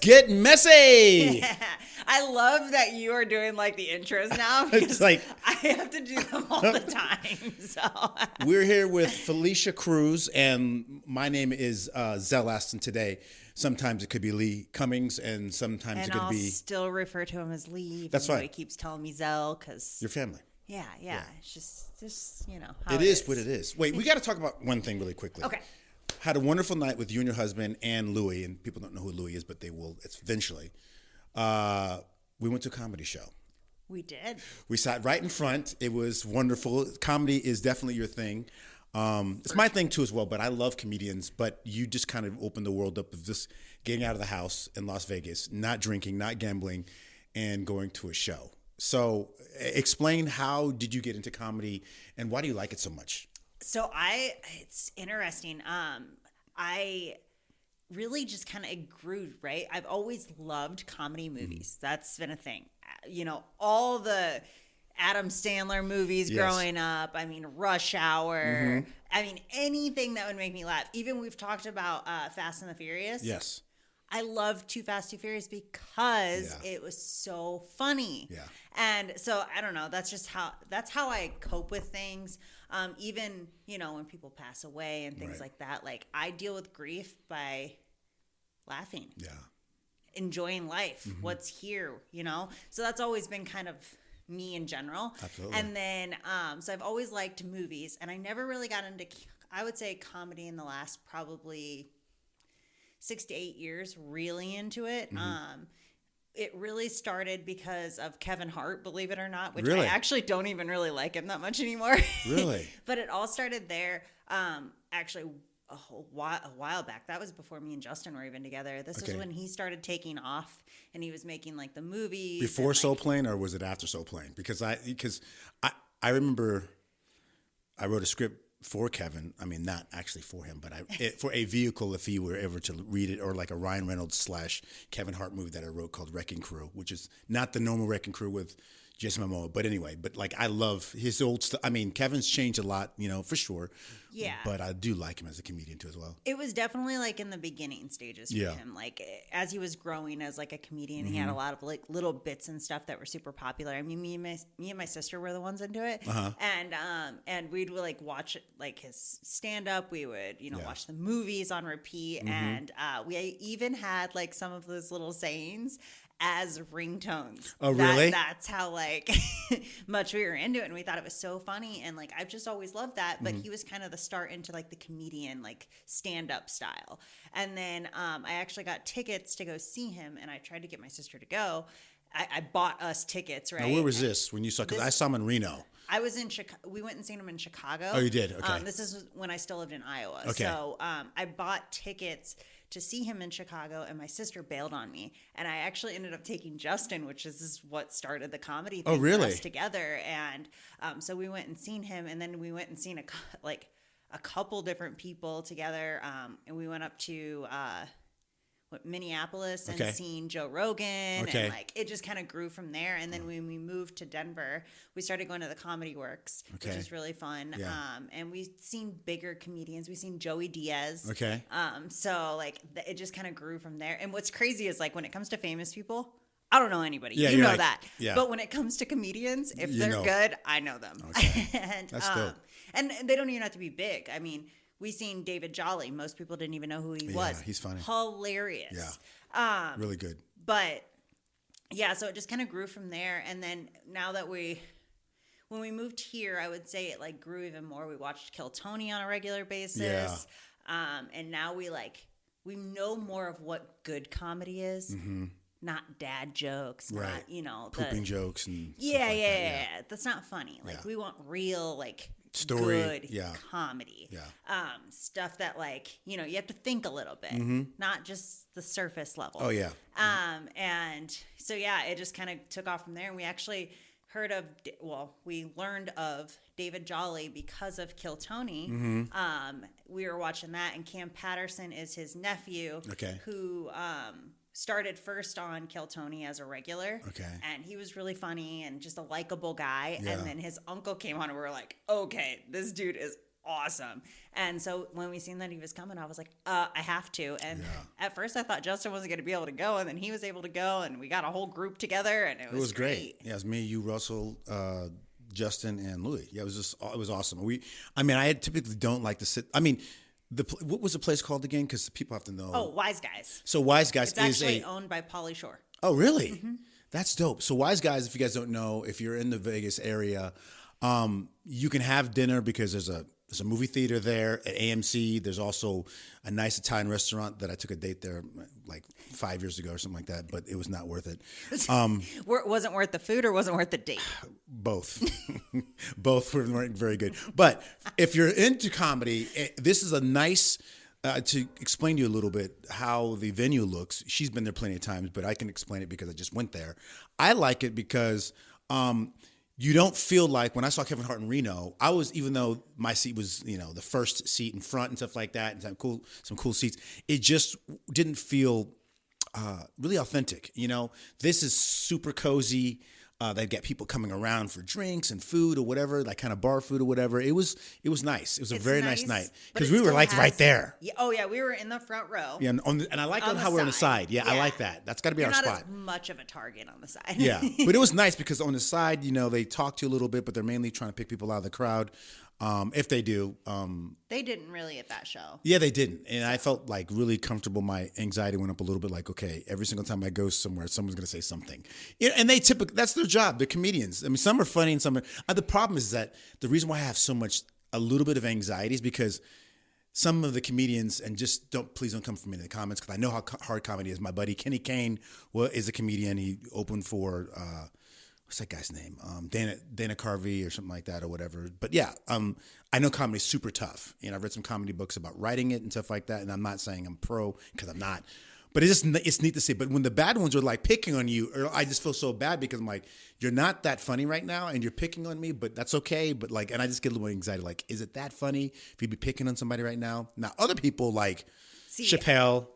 Let's get messy. I love that you are doing like the intros now. It's like I have to do them all the time. So we're here with Fylisha Cruz, and my name is Zell Aston today. Sometimes it could be Lee Cummings, and sometimes it could I'll be. still refer to him as Lee. That's fine. He keeps telling me Zell because Your family. Yeah. It's just how It is what it is. Wait, we got to talk about one thing really quickly. Okay. Had a wonderful night with you and your husband and Louie, and people don't know who Louie is, but they will eventually. We went to a comedy show. We did. We sat right in front. It was wonderful. Comedy is definitely your thing. It's my thing too as well, but I love comedians. But you just kind of opened the world up of just getting out of the house in Las Vegas, not drinking, not gambling, and going to a show. So explain, how did you get into comedy and why do you like it so much? So it's interesting. I really just kind of grew, right? I've always loved comedy movies. That's been a thing. All the Adam Sandler movies growing up. I mean, Rush Hour. I mean, anything that would make me laugh. Even we've talked about Fast and the Furious. Yes. I love Too Fast, Too Furious because it was so funny. Yeah. And so, I don't know, that's how I cope with things. Even, when people pass away and things like that, like I deal with grief by laughing. Yeah. Enjoying life, what's here, So that's always been kind of me in general. Absolutely. And then, so I've always liked movies, and I never really got into, I would say, comedy in the last probably 6 to 8 years, really into it. It really started because of Kevin Hart, believe it or not, which I actually don't even really like him that much anymore. Really? But it all started there. Actually, a while back. That was before me and Justin were even together. This was when he started taking off and he was making like the movies. Before Soul Plane, or was it after Soul Plane? Because I remember I wrote a script for Kevin. I mean, not actually for him, but for a vehicle, if he were ever to read it, or like a Ryan Reynolds / Kevin Hart movie that I wrote called Wrecking Crew, which is not the normal Wrecking Crew with Jason Momoa. But anyway, like I love his old stuff. I mean, Kevin's changed a lot, for sure. Yeah. But I do like him as a comedian too as well. It was definitely like in the beginning stages for him. Like as he was growing as like a comedian, he had a lot of like little bits and stuff that were super popular. I mean, me and my sister were the ones into it. And we'd like watch like his stand up. We would, watch the movies on repeat. And we even had like some of those little sayings as ringtones. Oh, really? That's how like much we were into it, and we thought it was so funny, and like I've just always loved that. But he was kind of the start into like the comedian like stand-up style. And then I actually got tickets to go see him, and I tried to get my sister to go. I bought us tickets, right? Now, where was this when you saw? Because I saw him in Reno. I was in Chicago. We went and seen him in Chicago. Oh, you did? Okay. This is when I still lived in Iowa. Okay. So I bought tickets to see him in Chicago, and my sister bailed on me. And I actually ended up taking Justin, which is what started the comedy thing for us together. And so we went and seen him, and then we went and seen a couple different people together. And we went up to Minneapolis and seen Joe Rogan, and like it just kind of grew from there. And then when we moved to Denver, we started going to the Comedy Works, which is really fun. Yeah. And we've seen bigger comedians. We've seen Joey Diaz. So like it just kind of grew from there. And what's crazy is like when it comes to famous people, I don't know anybody. Yeah, you know like, that. Yeah. But when it comes to comedians, if they're good, I know them. And that's dope. And they don't even have to be big. I mean, we seen David Jolly. Most people didn't even know who he was. Yeah, he's funny. Hilarious. Yeah. Really good. But yeah, so it just kind of grew from there. And then now that when we moved here, I would say it like grew even more. We watched Kill Tony on a regular basis. Yeah. And now we know more of what good comedy is. Not dad jokes, not, pooping jokes and yeah. That's not funny. Like we want real like story, good comedy. Stuff that like, you have to think a little bit, not just the surface level. Oh yeah. And so it just kind of took off from there, and we actually we learned of David Jolly because of Kill Tony. We were watching that, and Cam Patterson is his nephew, who started first on Kill Tony as a regular. And he was really funny and just a likable guy. And then his uncle came on, and we were like, okay, this dude is awesome. And so when we seen that he was coming, I was like, I have to. And at first I thought Justin wasn't going to be able to go, and then he was able to go, and we got a whole group together, and it was great. Yeah, it was me, you, Russell, Justin, and Louis. Yeah, it was awesome. I typically don't like to sit. I mean, what was the place called again? Because people have to know. Oh, Wiseguys. So Wiseguys it's actually owned by Pauly Shore. Oh, really? Mm-hmm. That's dope. So Wiseguys, if you guys don't know, if you're in the Vegas area, you can have dinner because there's a movie theater there at AMC. There's also a nice Italian restaurant that I took a date there like 5 years ago or something like that, but it was not worth it. Wasn't worth the food or wasn't worth the date? Both. Both weren't very good. But if you're into comedy, this is a nice, to explain to you a little bit how the venue looks. She's been there plenty of times, but I can explain it because I just went there. I like it because you don't feel like, when I saw Kevin Hart in Reno, even though my seat was, the first seat in front and stuff like that, and some cool seats, it just didn't feel really authentic. This is super cozy. They get people coming around for drinks and food or whatever, like kind of bar food or whatever. It was nice. It was a very nice night because we were like right there. Yeah, oh yeah, we were in the front row. Yeah, and I like how we're on the side. Yeah, I like that. That's got to be our spot. Not as much of a target on the side. Yeah, but it was nice because on the side, they talk to you a little bit, but they're mainly trying to pick people out of the crowd. If they do. They didn't really at that show. Yeah, they didn't. And I felt like really comfortable. My anxiety went up a little bit, like, okay, every single time I go somewhere, someone's going to say something. And they typically, that's their job. They're comedians. I mean, some are funny and some are. The problem is that the reason why I have a little bit of anxiety is because some of the comedians, and please don't come for me in the comments because I know how hard comedy is. My buddy Kenny Kane is a comedian. He opened for, what's that guy's name? Dana Carvey or something like that or whatever. But yeah, I know comedy's super tough. I've read some comedy books about writing it and stuff like that. And I'm not saying I'm pro because I'm not. But it's neat to see. But when the bad ones are like picking on you, or I just feel so bad because I'm like, you're not that funny right now and you're picking on me, but that's okay. But and I just get a little anxiety. Like, is it that funny if you'd be picking on somebody right now? Now, other people like Chappelle.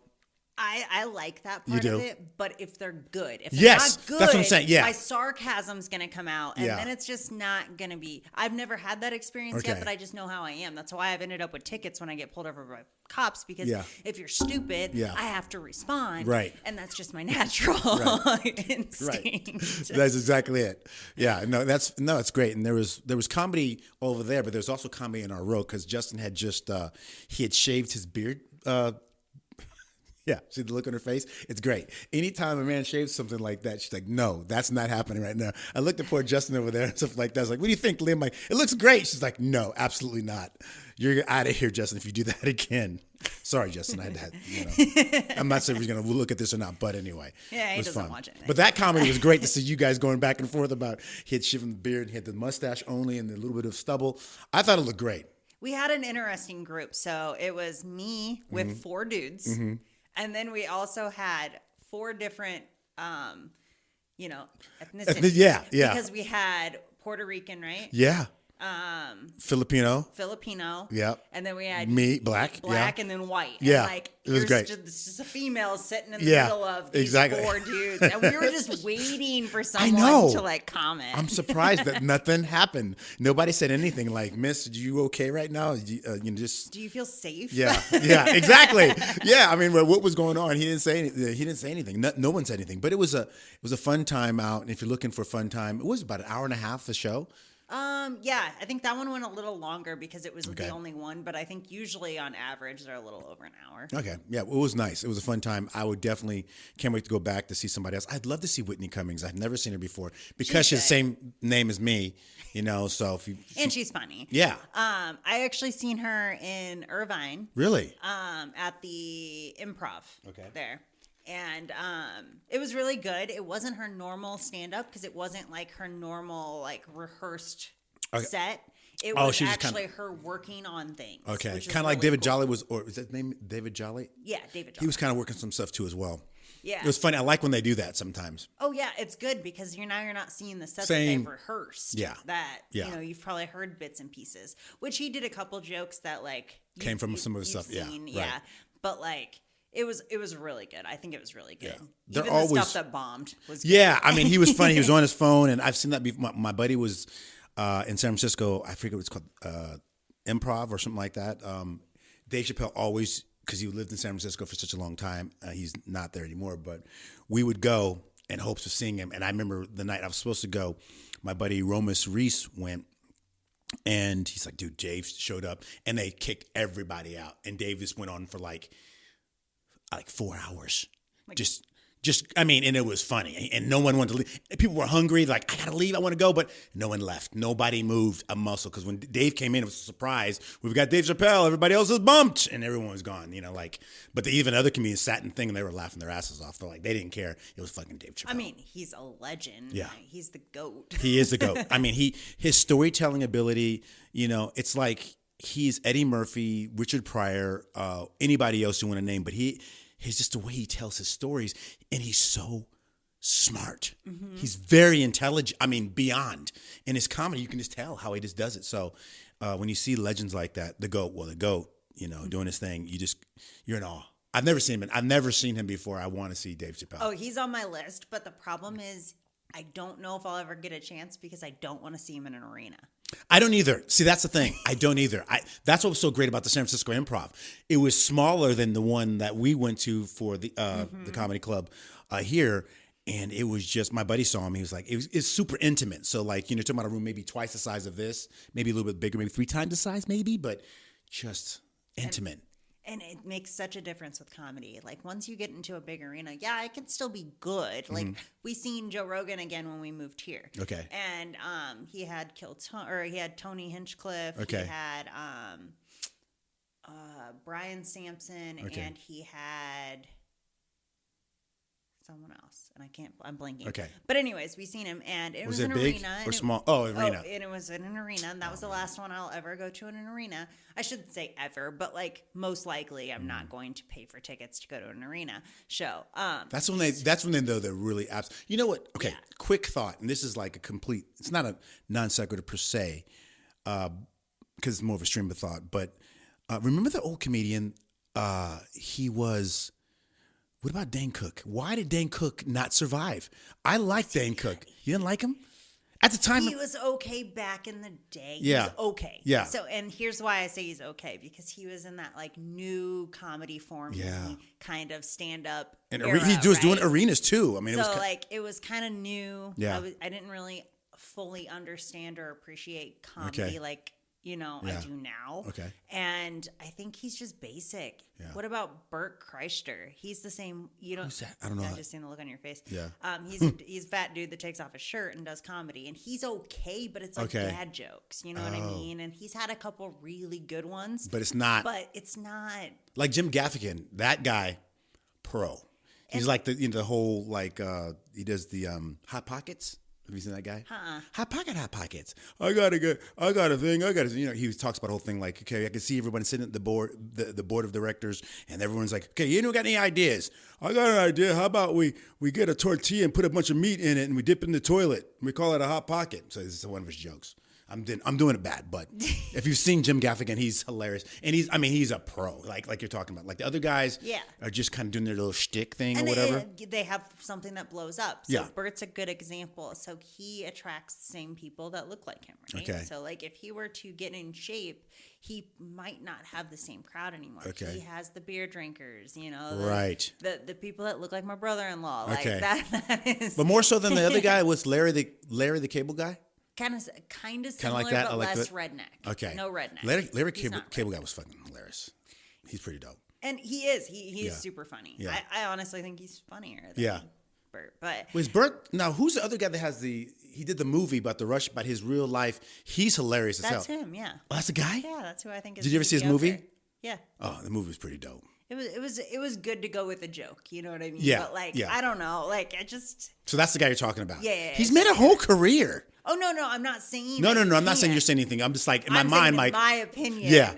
I like that part of it, but if they're good, if they're yes, not good, that's what I'm saying. Yeah, my sarcasm's gonna come out, and then it's just not gonna be. I've never had that experience yet, but I just know how I am. That's why I've ended up with tickets when I get pulled over by cops because if you're stupid, I have to respond, right? And that's just my natural instinct. Right. That's exactly it. Yeah, it's great. And there was comedy over there, but there's also comedy in our row because Justin had just he had shaved his beard. Yeah, see the look on her face? It's great. Anytime a man shaves something like that, she's like, no, that's not happening right now. I looked at poor Justin over there and stuff like that. I was like, what do you think, Liam? Like, it looks great. She's like, no, absolutely not. You're out of here, Justin, if you do that again. Sorry, Justin. I had I'm not saying he's going to look at this or not, but anyway. Yeah, he doesn't watch it. But that comedy was great to see you guys going back and forth about he had shaved the beard, he had the mustache only and a little bit of stubble. I thought it looked great. We had an interesting group. So it was me with 4 dudes. Mm-hmm. And then we also had 4 different, ethnicities. Yeah. Because we had Puerto Rican, right? Yeah. Filipino. Yep. And then we had black, and then white. Yeah. And it was great. Just a female sitting in the middle of these 4 dudes. And we were just waiting for someone to comment. I'm surprised that nothing happened. Nobody said anything like, Miss, are you okay right now? Do you feel safe? Yeah, exactly. Yeah, I mean, what was going on? He didn't say anything. No one said anything. But it was a fun time out. And if you're looking for a fun time, it was about an hour and a half, the show. Yeah, I think that one went a little longer because it was the only one, but I think usually on average they're a little over an hour. Okay. Yeah, it was nice. It was a fun time. I would definitely can't wait to go back to see somebody else. I'd love to see Whitney Cummings. I've never seen her before because she's the same name as me, so and she's funny. Yeah. I actually seen her in Irvine. Really? At the Improv. Okay. There. And it was really good. It wasn't her normal stand-up because it wasn't like her normal rehearsed set. It was actually her working on things. Okay, kind of like David Jolly was, or is that his name David Jolly? Yeah, David Jolly. He was kind of working some stuff too as well. Yeah. It was funny. I like when they do that sometimes. Oh yeah, it's good because you're not seeing the sets that they've rehearsed. Yeah. You've probably heard bits and pieces. Which he did a couple jokes that came from some of the stuff. Seen, yeah. Right. But it was really good. I think it was really good. Yeah. Even the stuff that bombed was good. Yeah, I mean, he was funny. He was on his phone, and I've seen that before. My buddy was in San Francisco. I forget what it's called. Improv or something like that. Dave Chappelle always, because he lived in San Francisco for such a long time, he's not there anymore, but we would go in hopes of seeing him. And I remember the night I was supposed to go, my buddy Romus Reese went, and he's like, dude, Dave showed up, and they kicked everybody out. And Dave just went on for like 4 hours. I mean, and it was funny, and no one wanted to leave. People were hungry, like, I gotta leave, I want to go, but no one left. Nobody moved a muscle, because when Dave came in, it was a surprise. We've got Dave Chappelle, everybody else is bumped, and everyone was gone, but even other comedians sat and and they were laughing their asses off. They're like, they didn't care. It was fucking Dave Chappelle. I mean, he's a legend. Yeah. He's the GOAT. He is the GOAT. I mean, his storytelling ability, it's like he's Eddie Murphy, Richard Pryor, anybody else you want to name, but it's just the way he tells his stories, and he's so smart. Mm-hmm. He's very intelligent. I mean, beyond. In his comedy, you can just tell how he just does it. So when you see legends like that, the GOAT, doing his thing, you're in awe. I've never seen him before. I want to see Dave Chappelle. Oh, he's on my list, but the problem is I don't know if I'll ever get a chance because I don't want to see him in an arena. I don't either. See, that's the thing. I don't either. That's what was so great about the San Francisco Improv. It was smaller than the one that we went to for the comedy club here. And it was just, my buddy saw him. He was like, it's super intimate. So like, talking about a room maybe twice the size of this, maybe a little bit bigger, maybe 3 times the size maybe, but just intimate. And it makes such a difference with comedy. Like once you get into a big arena, yeah, it can still be good. Like we seen Joe Rogan again when we moved here. Okay. And he had he had Tony Hinchcliffe. Okay. He had Brian Sampson, okay. and he had someone else, and I'm blanking. Okay. But anyways, we seen him, and it was it an big arena. or small? Oh, arena. And it was in an arena, and that was the last one I'll ever go to in an arena. I shouldn't say ever, but like most likely, I'm not going to pay for tickets to go to an arena show. That's when they know they're really abs. You know what? Okay, yeah. Quick thought, and this is like it's not a non sequitur per se, because it's more of a stream of thought. But remember the old comedian? What about Dane Cook? Why did Dane Cook not survive? I like Dane Cook. You didn't like him? At the time, he was okay back in the day. Yeah. He was okay. Yeah. So, and here's why I say he's okay, because he was in that like new comedy form, kind of stand up. And era, he was doing arenas too. I mean, it was kind of new. Yeah. I didn't really fully understand or appreciate comedy like I do now. Okay. And I think he's just basic. Yeah. What about Bert Kreischer? He's the same. Who's that? I don't know. I just seen the look on your face. Yeah. He's a fat dude that takes off his shirt and does comedy, and he's okay, but it's like dad jokes. You know what I mean? And he's had a couple really good ones. But it's not. Like Jim Gaffigan, that guy, pro. He's like the whole he does the Hot Pockets. Have you seen that guy? Hot Pockets. I got a thing. He talks about the whole thing like, okay, I can see everybody sitting at the board of directors, and everyone's like, okay, you don't got any ideas? I got an idea. How about we get a tortilla and put a bunch of meat in it, and we dip it in the toilet, and we call it a Hot Pocket. So this is one of his jokes. I'm doing it bad, but if you've seen Jim Gaffigan, he's hilarious, and he's a pro, like you're talking about. Like the other guys, are just kind of doing their little shtick thing or whatever. They have something that blows up. So Bert's a good example. So he attracts the same people that look like him, right? Okay. So like if he were to get in shape, he might not have the same crowd anymore. Okay. He has the beer drinkers, right? The people that look like my brother-in-law, okay. like that is. But more so than the other guy was Larry the Cable Guy. Kind of similar, like that, but like less redneck. Okay. No redneck. Larry Cable Guy was fucking hilarious. He's pretty dope. And he is. He is super funny. Yeah. I honestly think he's funnier than Bert. But was Bert, now who's the other guy that has he did the movie about the Rush, about his real life? He's hilarious as hell. That's him, yeah. Oh, that's the guy? Yeah, that's who I think is. Did you ever see his movie? There. Yeah. Oh, the movie was pretty dope. It was good to go with a joke, you know what I mean? Yeah. But I don't know, So that's the guy you're talking about. Yeah. He's made a whole career. Oh no, I'm not saying. No, I'm not saying you're saying anything. I'm just like in my mind, like my opinion. Yeah,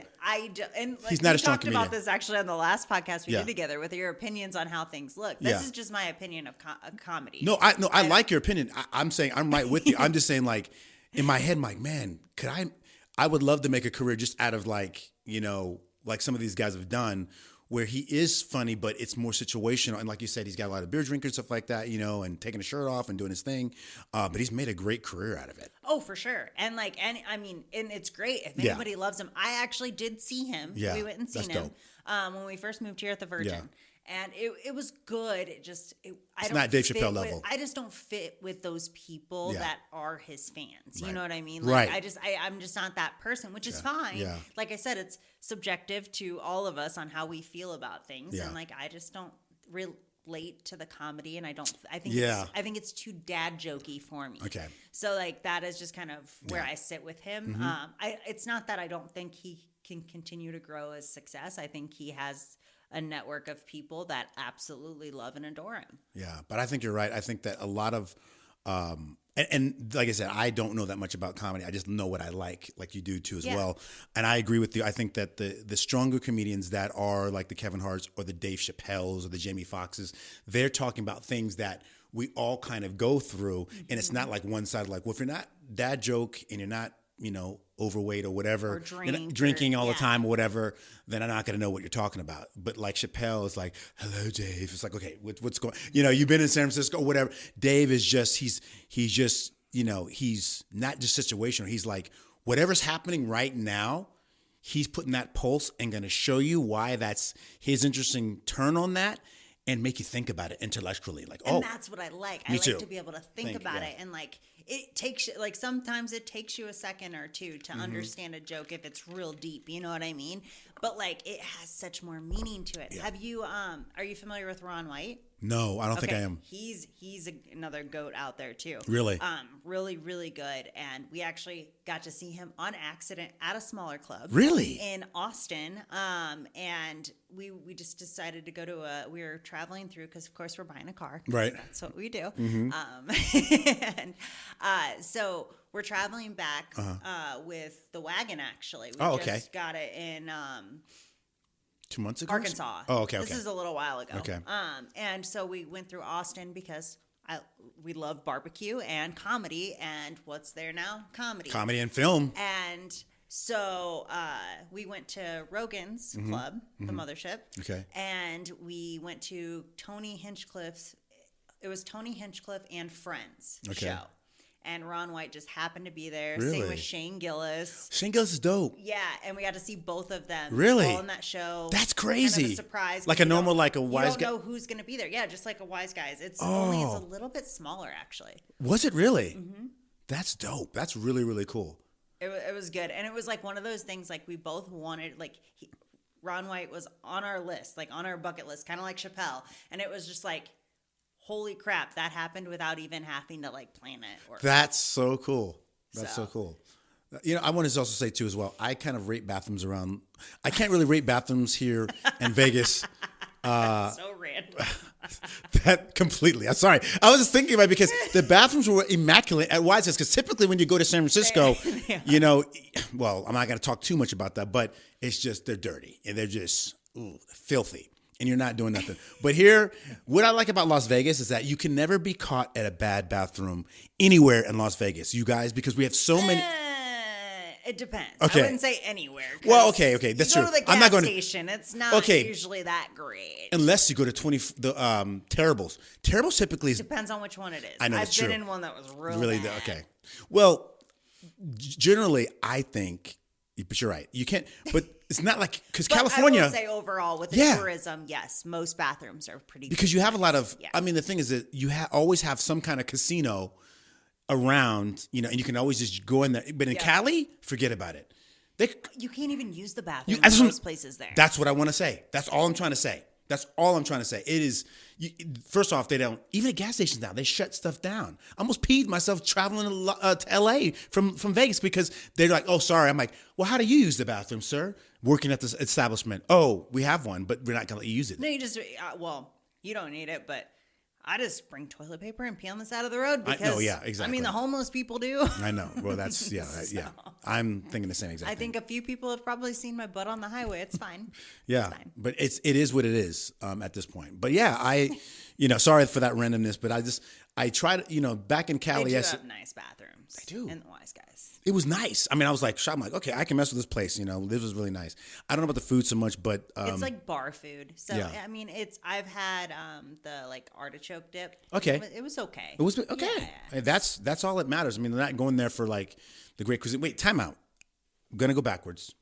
he's not a strong talked comedian. About this actually on the last podcast we did together with your opinions on how things look. This is just my opinion of comedy. No, I like your opinion. I'm saying I'm right with you. I'm just saying like in my head, I'm like, man, I would love to make a career just out of like some of these guys have done, where he is funny, but it's more situational. And like you said, he's got a lot of beer drinkers, stuff like that, you know, and taking his shirt off and doing his thing. But he's made a great career out of it. Oh, for sure. And I mean, and it's great if anybody loves him. I actually did see him. Yeah, we went and seen him when we first moved here at the Virgin. Yeah. And it was good. It's not Dave Chappelle level. I just don't fit with those people that are his fans. You know what I mean? Like, I'm just not that person, which is fine. Yeah. Like I said, it's subjective to all of us on how we feel about things. Yeah. And like, I just don't relate to the comedy, and I think it's too dad jokey for me. Okay. So like, that is just kind of where I sit with him. Mm-hmm. It's not that I don't think he can continue to grow as success. I think he has a network of people that absolutely love and adore him. Yeah, but I think you're right. I think that a lot of, and like I said, I don't know that much about comedy. I just know what I like you do too as well. And I agree with you. I think that the stronger comedians that are like the Kevin Harts or the Dave Chappelles or the Jamie Foxxes, they're talking about things that we all kind of go through. Mm-hmm. And it's not like one side, like, well, if you're not dad joke and you're not, you know, overweight or whatever, or drinking all the time or whatever, then I'm not going to know what you're talking about. But like Chappelle is like, hello, Dave. It's like, okay, what's going, you know, you've been in San Francisco or whatever. Dave is just, he's just, you know, he's not just situational. He's like, whatever's happening right now, he's putting that pulse and going to show you why that's his interesting turn on that and make you think about it intellectually. Like, and that's what I like. I like to be able to think about it, and like, it takes, like, sometimes it takes you a second or two to understand a joke if it's real deep, you know what I mean? But like, it has such more meaning to it. Yeah. Have you are you familiar with Ron White? No, I don't think I am. He's another goat out there too. Really? Really, really good. And we actually got to see him on accident at a smaller club. Really? In Austin. And we just decided to go to we were traveling through, because of course we're buying a car. Right. That's what we do. And so we're traveling back with the wagon, actually. We just got it in 2 months ago? Arkansas. Oh, okay. This is a little while ago. Okay. And so we went through Austin because we love barbecue and comedy, and what's there now? Comedy and film. And so we went to Rogan's Club, the mothership. Okay. And we went to Tony Hinchcliffe's. It was Tony Hinchcliffe and Friends show. And Ron White just happened to be there. Really? Same with Shane Gillis. Shane Gillis is dope. Yeah, and we got to see both of them. Really? All in that show. That's crazy. Kind of a surprise. Like a normal, like a Wise Guy. You don't know who's going to be there. Yeah, just like a Wiseguys. It's only it's a little bit smaller, actually. Was it really? Mm-hmm. That's dope. That's really, really cool. It was good. And it was like one of those things, like, we both wanted, like, Ron White was on our list, like on our bucket list, kind of like Chappelle. And it was just like, holy crap, that happened without even having to like plan it. That's so cool. That's so cool. You know, I want to also say too as well, I kind of rate bathrooms around. I can't really rate bathrooms here in Vegas. So random. That completely. I'm sorry. I was just thinking about it because the bathrooms were immaculate at Wiseguys. Because typically when you go to San Francisco, you know, well, I'm not going to talk too much about that, but it's just, they're dirty and they're just filthy. And you're not doing nothing. But here, what I like about Las Vegas is that you can never be caught at a bad bathroom anywhere in Las Vegas, you guys, because we have so many. It depends. Okay. I wouldn't say anywhere. Well, okay, that's true. You go to the gas I'm not going station. It's not usually that great. Unless you go to Terribles. Terribles typically depends on which one it is. I know, I've been in one that was really bad. Okay. Well, generally, I think, but you're right. You can't. But it's not like, because California. I will say overall with the tourism, yes, most bathrooms are pretty. Because you have a lot of. Yeah. I mean, the thing is that you always have some kind of casino around, you know, and you can always just go in there. But in Cali, forget about it. You can't even use the bathroom in most places there. That's what I want to say. That's all I'm trying to say. It is, first off, they don't, even at gas stations now, they shut stuff down. I almost peed myself traveling to LA from Vegas because they're like, oh, sorry. I'm like, well, how do you use the bathroom, sir? Working at this establishment. Oh, we have one, but we're not going to let you use it. No, you just, you don't need it, but I just bring toilet paper and pee on the side of the road because, exactly. I mean, the homeless people do. I know. Well, that's, yeah. I'm thinking the same exact thing. I think a few people have probably seen my butt on the highway. It's fine. Yeah. It's fine. But it is what it is at this point. But yeah, sorry for that randomness, but I try to, back in Cali. They do have nice bathrooms. bathrooms. They do. In the Wiseguys. It was nice. I mean, I was like, I'm like, okay, I can mess with this place. This was really nice. I don't know about the food so much, but it's like bar food. So yeah. I mean, I've had the like artichoke dip. Okay. It was okay. It was okay. Yeah. That's all that matters. I mean, they're not going there for like the great cuisine. Wait, time out. I'm gonna go backwards.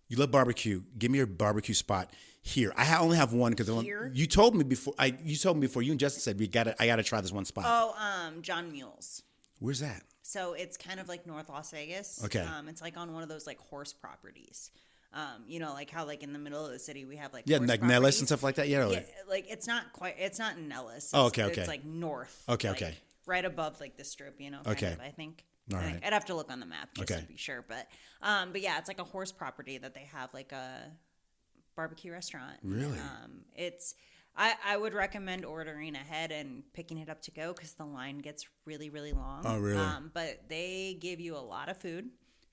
You love barbecue. Give me your barbecue spot here. I only have one because you told me before. You and Justin said I gotta try this one spot. Oh, John Mule's. Where's that? So it's kind of like North Las Vegas. Okay. It's like on one of those like horse properties. Like how like in the middle of the city we have like like properties. Nellis and stuff like that. Yeah, yeah, like it's not in Nellis. Okay. It's like north. Okay. Right above like the strip, kind okay. of, I think. All right. I'd have to look on the map just to be sure, but yeah, it's like a horse property that they have like a barbecue restaurant. Really? I would recommend ordering ahead and picking it up to go because the line gets really, really long. Oh, really? But they give you a lot of food.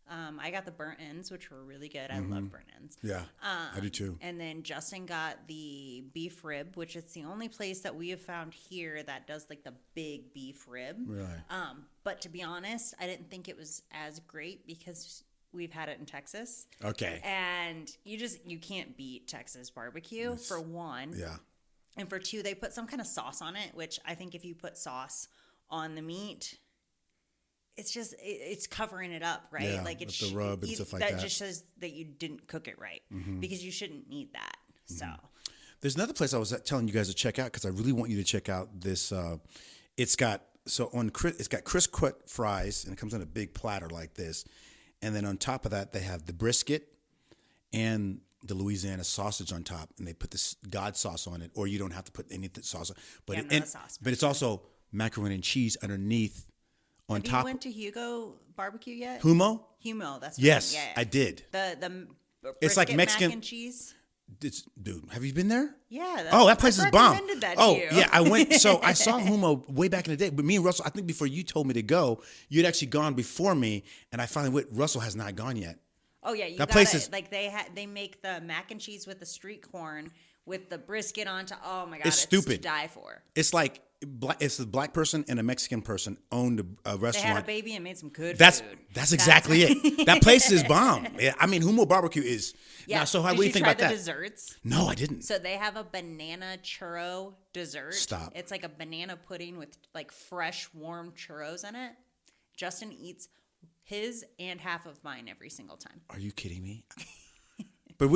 I got the burnt ends, which were really good. I love burnt ends. Yeah, I do too. And then Justin got the beef rib, which is the only place that we have found here that does like the big beef rib. Really? But to be honest, I didn't think it was as great because we've had it in Texas. Okay. And you can't beat Texas barbecue for one. Yeah. And for two, they put some kind of sauce on it, which I think if you put sauce on the meat, it's covering it up, right? Yeah, like with the rub and stuff like that. That just shows that you didn't cook it right because you shouldn't need that. So there's another place I was telling you guys to check out because I really want you to check out this. It's got crisp cut fries and it comes on a big platter like this, and then on top of that they have the brisket and the Louisiana sausage on top, and they put this God sauce on it, or you don't have to put any sauce. But but it's also macaroni and cheese underneath. On top. You went to Hugo Barbecue yet? Humo, that's yes, yeah. I did. The it's like Mexican mac and cheese. Dude, have you been there? Yeah. That place is bomb. To you. Yeah, I went. So I saw Humo way back in the day, but me and Russell, I think before you told me to go, you'd actually gone before me, and I finally went. Russell has not gone yet. Oh yeah, that place is like they make the mac and cheese with the street corn with the brisket on top. Oh my god, it's stupid to die for. It's like it's a black person and a Mexican person owned a restaurant. They had a baby and made some good food. That's exactly it. it. That place is bomb. Yeah, I mean, Humo Barbecue is. Yeah. Now, so how do you think about that? Desserts? No, I didn't. So they have a banana churro dessert. Stop. It's like a banana pudding with like fresh, warm churros in it. Justin eats his and half of mine every single time. Are you kidding me?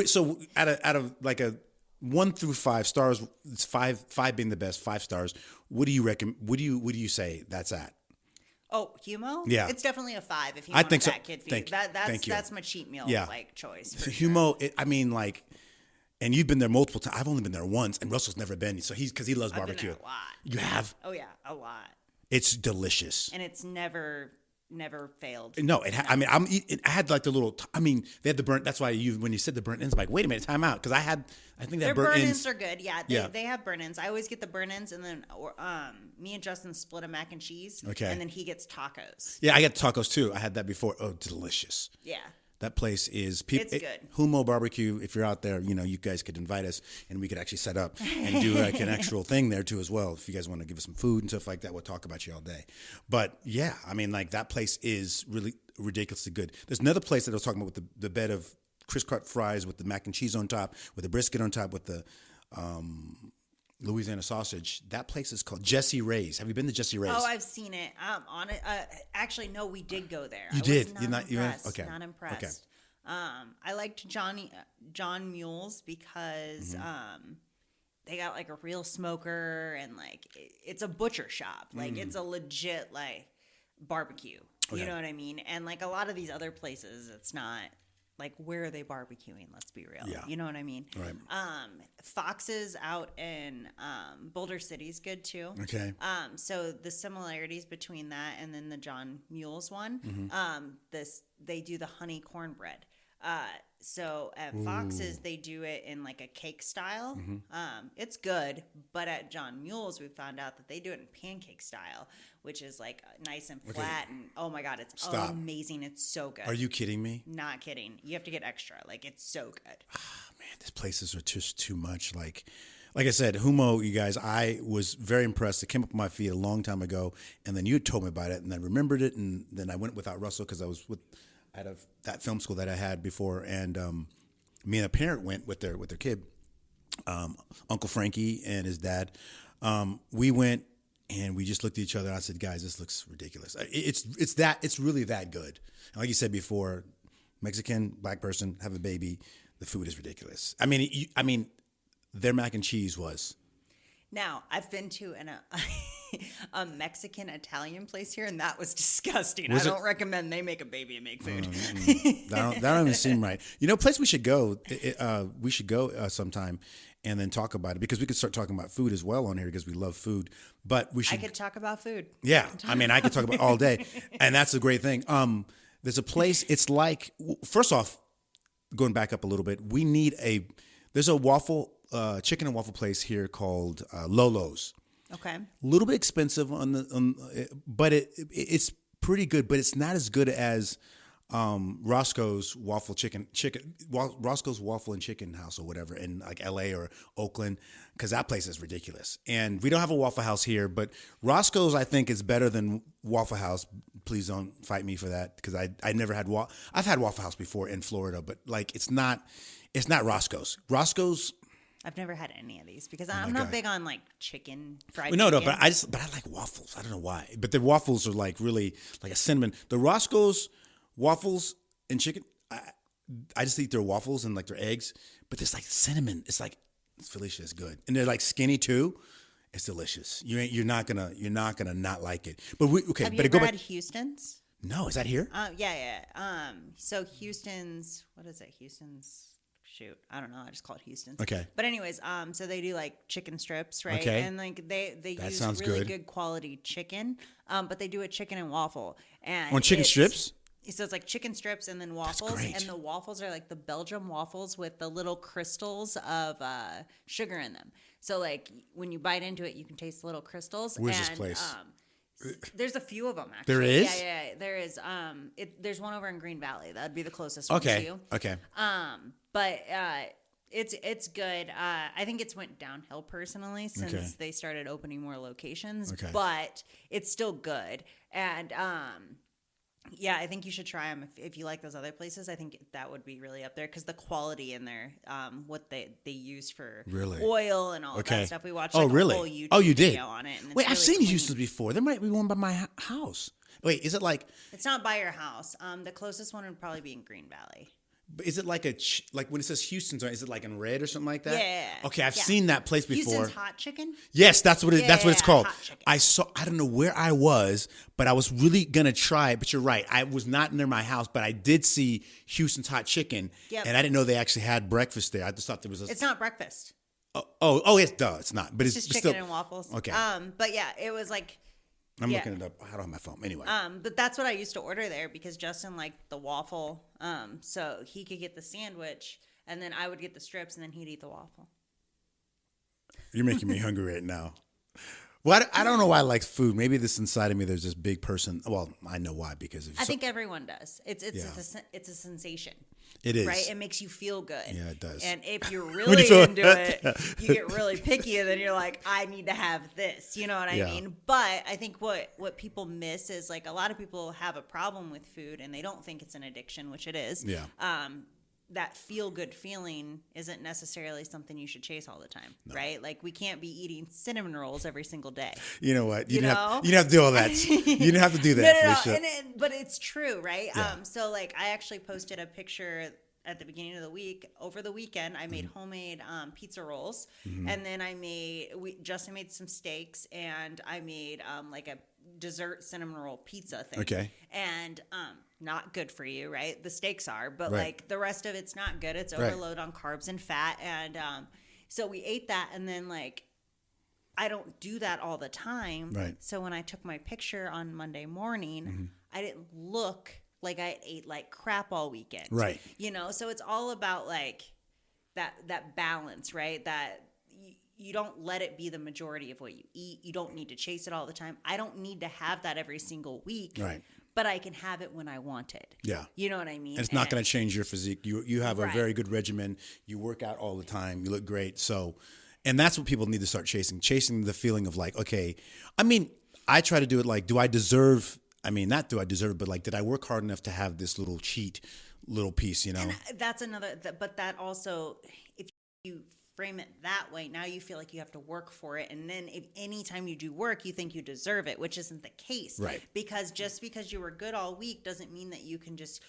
So out of like a 1 through 5 stars, it's five being the best, 5 stars. What do you reckon? What do you say that's at? Oh, Humo? Yeah, it's definitely a 5 if you I want think a fat kid feed. Thank you. That's my cheat meal choice. Humo, sure. And you've been there multiple times. I've only been there once, and Russell's never been. So because he loves barbecue. I've been there a lot. You have? Oh yeah, a lot. It's delicious, and it's never failed. No, I had like the little. They had the burnt. That's why when you said the burnt ends, I'm like, wait a minute, time out, because I think that burnt ends are good. Yeah, they have burnt ends. I always get the burnt ends, and then me and Justin split a mac and cheese. Okay, and then he gets tacos. Yeah, I got tacos too. I had that before. Oh, delicious. Yeah. That place is it's good. Humo Barbecue. If you're out there, you guys could invite us, and we could actually set up and do like an actual thing there too as well. If you guys want to give us some food and stuff like that, we'll talk about you all day. But yeah, that place is really ridiculously good. There's another place that I was talking about with the bed of crisp cut fries with the mac and cheese on top, with the brisket on top, with the Louisiana sausage. That place is called Jesse Ray's. Have you been to Jesse Ray's? Oh, I've seen it. On it. Actually, no, we did go there. You did. You're not impressed. Okay. Not impressed. Okay. I liked John Mule's because they got like a real smoker and like it's a butcher shop. Like it's a legit like barbecue. Okay. You know what I mean? And like a lot of these other places, it's not. Like, where are they barbecuing? Let's be real. Yeah. You know what I mean? Right. Fox's out in Boulder City is good too. Okay. So the similarities between that and then the John Mule's one, they do the honey cornbread. So at Fox's, they do it in like a cake style. It's good, but at John Mule's, we found out that they do it in pancake style, which is like nice and flat. And oh my God, it's amazing. It's so good. Are you kidding me? Not kidding. You have to get extra. Like, it's so good. Oh, man, these places are just too much. Like Like I said, Humo, you guys, I was very impressed. It came up on my feed a long time ago, and then you told me about it, and I remembered it, and then I went without Russell because I was at that film school that I had before, and me and a parent went with their kid, Uncle Frankie and his dad. We went and we just looked at each other. And I said, "Guys, this looks ridiculous. It's really that good." And like you said before, Mexican black person have a baby. The food is ridiculous. I mean, their mac and cheese was. Now, I've been to a Mexican Italian place here, and that was disgusting. I don't recommend they make a baby and make food. That don't even seem right. You know, a place we should go. We should go sometime, and then talk about it, because we could start talking about food as well on here because we love food. But we should. I could talk about food. Yeah, I mean, I could talk about it all day, and that's a great thing. There's a place. It's like, first off, going back up a little bit, there's a chicken and waffle place here called Lolo's. Okay. A little bit expensive but it's pretty good, but it's not as good as Roscoe's Roscoe's Waffle and Chicken House or whatever in like LA or Oakland, because that place is ridiculous. And we don't have a Waffle House here, but Roscoe's I think is better than Waffle House. Please don't fight me for that, because I never had I've had Waffle House before in Florida, but like it's not Roscoe's. Roscoe's. I've never had any of these because I'm not big on like fried chicken. No, but I like waffles. I don't know why, but the waffles are like really like a cinnamon. The Roscoe's waffles and chicken, I just eat their waffles and like their eggs, but there's like cinnamon. It's like Fylisha is good, and they're like skinny too. It's delicious. You're not gonna not like it. But Have you ever had Houston's? No, is that here? Yeah. So Houston's, what is it? Houston's. Shoot, I don't know. I just call it Houston's. Okay. But anyways, so they do like chicken strips, right? Okay. And like they use really good quality chicken, but they do a chicken and waffle. And on chicken strips? So it's like chicken strips and then waffles. That's great. And the waffles are like the Belgium waffles with the little crystals of sugar in them. So like when you bite into it, you can taste the little crystals. Where's this place? There's a few of them actually. There is? Yeah. There is. There's one over in Green Valley. That'd be the closest one to you. Okay. But it's good. I think it's went downhill personally since they started opening more locations. Okay. But it's still good. And yeah, I think you should try them if you like those other places. I think that would be really up there because the quality in there, what they use for oil and all of that stuff. We watched a whole YouTube video on it. And Wait, I've seen Houston's before. There might be one by my house. Wait, is it like? It's not by your house. The closest one would probably be in Green Valley. But is it like like when it says Houston's, is it like in red or something like that? Yeah. Okay, I've seen that place before. Houston's Hot Chicken? Yes, that's what it's called. I don't know where I was, but I was really gonna try it. But you're right, I was not near my house, but I did see Houston's Hot Chicken, and I didn't know they actually had breakfast there. I just thought there was. It's not breakfast. Oh, yes, duh, it's not. But it's just chicken and waffles. Okay. But yeah, it was like. I'm looking it up. I don't have my phone. Anyway. But that's what I used to order there because Justin liked the waffle. So he could get the sandwich and then I would get the strips and then he'd eat the waffle. You're making me hungry right now. Well, I don't know why I like food. Maybe this inside of me, there's this big person. Well, I know why because I think everyone does. It's a sensation. It is. Right? It makes you feel good. Yeah, it does. And if you're really into it, you get really picky and then you're like, I need to have this. You know what I mean? But I think what people miss is like a lot of people have a problem with food and they don't think it's an addiction, which it is. Yeah. That feel-good feeling isn't necessarily something you should chase all the time, right? Like, we can't be eating cinnamon rolls every single day. You know what? You didn't have to do all that. You didn't have to do that. No. But it's true, right? Yeah. So, like, I actually posted a picture at the beginning of the week. Over the weekend, I made homemade pizza rolls. And then Justin made some steaks, and I made, like, a dessert cinnamon roll pizza thing. Okay. And not good for you, right? The steaks are, but like the rest of it's not good. It's overload on carbs and fat. And so we ate that, and then like I don't do that all the time. Right. So when I took my picture on Monday morning, I didn't look like I ate like crap all weekend. Right. You know, so it's all about like that balance, right? That you don't let it be the majority of what you eat. You don't need to chase it all the time. I don't need to have that every single week. Right. But I can have it when I want it. Yeah. You know what I mean? And it's not going to change your physique. You have a very good regimen. You work out all the time. You look great. So, And that's what people need to start chasing the feeling of like, okay, I mean, I try to do it like, do I deserve, not do I deserve it, but like, did I work hard enough to have this little piece, you know? And that's another, but that also, if you frame it that way, now you feel like you have to work for it. And then if anytime you do work, you think you deserve it, which isn't the case. Right. Because just because you were good all week doesn't mean that you can just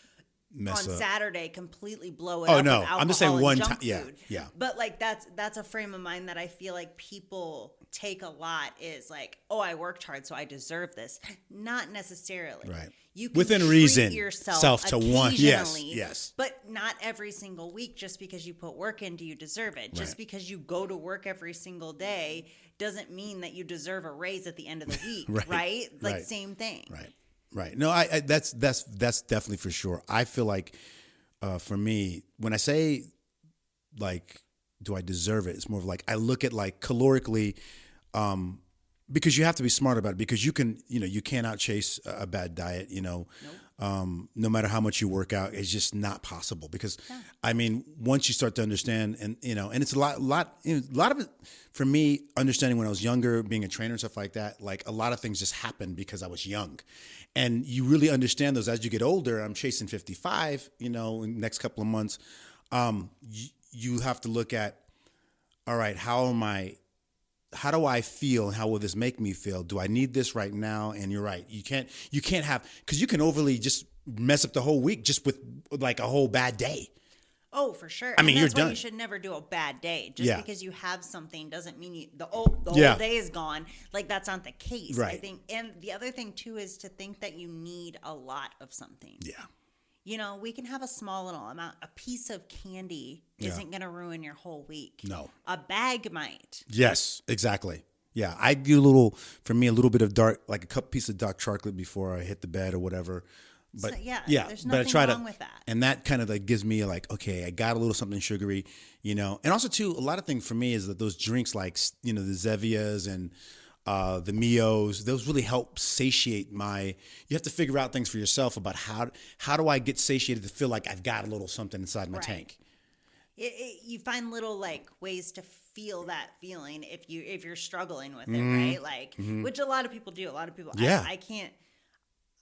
Mess on up. Saturday completely blow it Oh up no, with alcohol I'm just saying and one junk time. Yeah, food. yeah. But like that's a frame of mind that I feel like people take a lot, is like, oh, I worked hard, so I deserve this. Not necessarily. Right. You can Within treat reason, yourself to one. Yes, occasionally, yes. But not every single week. Just because you put work in, do you deserve it? Just Right. because you go to work every single day doesn't mean that you deserve a raise at the end of the week. Right. Like Right. same thing. Right. No, I that's definitely for sure. I feel like for me, when I say like, do I deserve it? It's more of like, I look at like calorically, because you have to be smart about it, because you cannot chase a bad diet, Nope. no matter how much you work out. It's just not possible, because once you start to understand, and it's a lot of it for me, understanding when I was younger, being a trainer and stuff like that, like a lot of things just happened because I was young. And you really understand those as you get older. I'm chasing 55, in the next couple of months. You have to look at, all right, how do I feel, and how will this make me feel? Do I need this right now? And you're right. You can't have, because you can overly just mess up the whole week just with like a whole bad day. Oh, for sure. I mean, and that's you're why done. You should never do a bad day. Just Yeah. because you have something doesn't mean the Yeah. whole day is gone. Like, that's not the case. Right. I think, and the other thing too is to think that you need a lot of something. Yeah. We can have a small little amount. A piece of candy isn't going to ruin your whole week. No. A bag might. Yes, exactly. Yeah. I do a little bit of dark, like a cup piece of dark chocolate before I hit the bed or whatever. But So, yeah, there's but I nothing try wrong with that. And that kind of like gives me like, okay, I got a little something sugary, And also too, a lot of things for me is that those drinks like, the Zevias and the Mios, those really help satiate you have to figure out things for yourself about how do I get satiated to feel like I've got a little something inside my tank. You find little like ways to feel that feeling if you're struggling with it, right? Like, which a lot of people do. A lot of people, Yeah.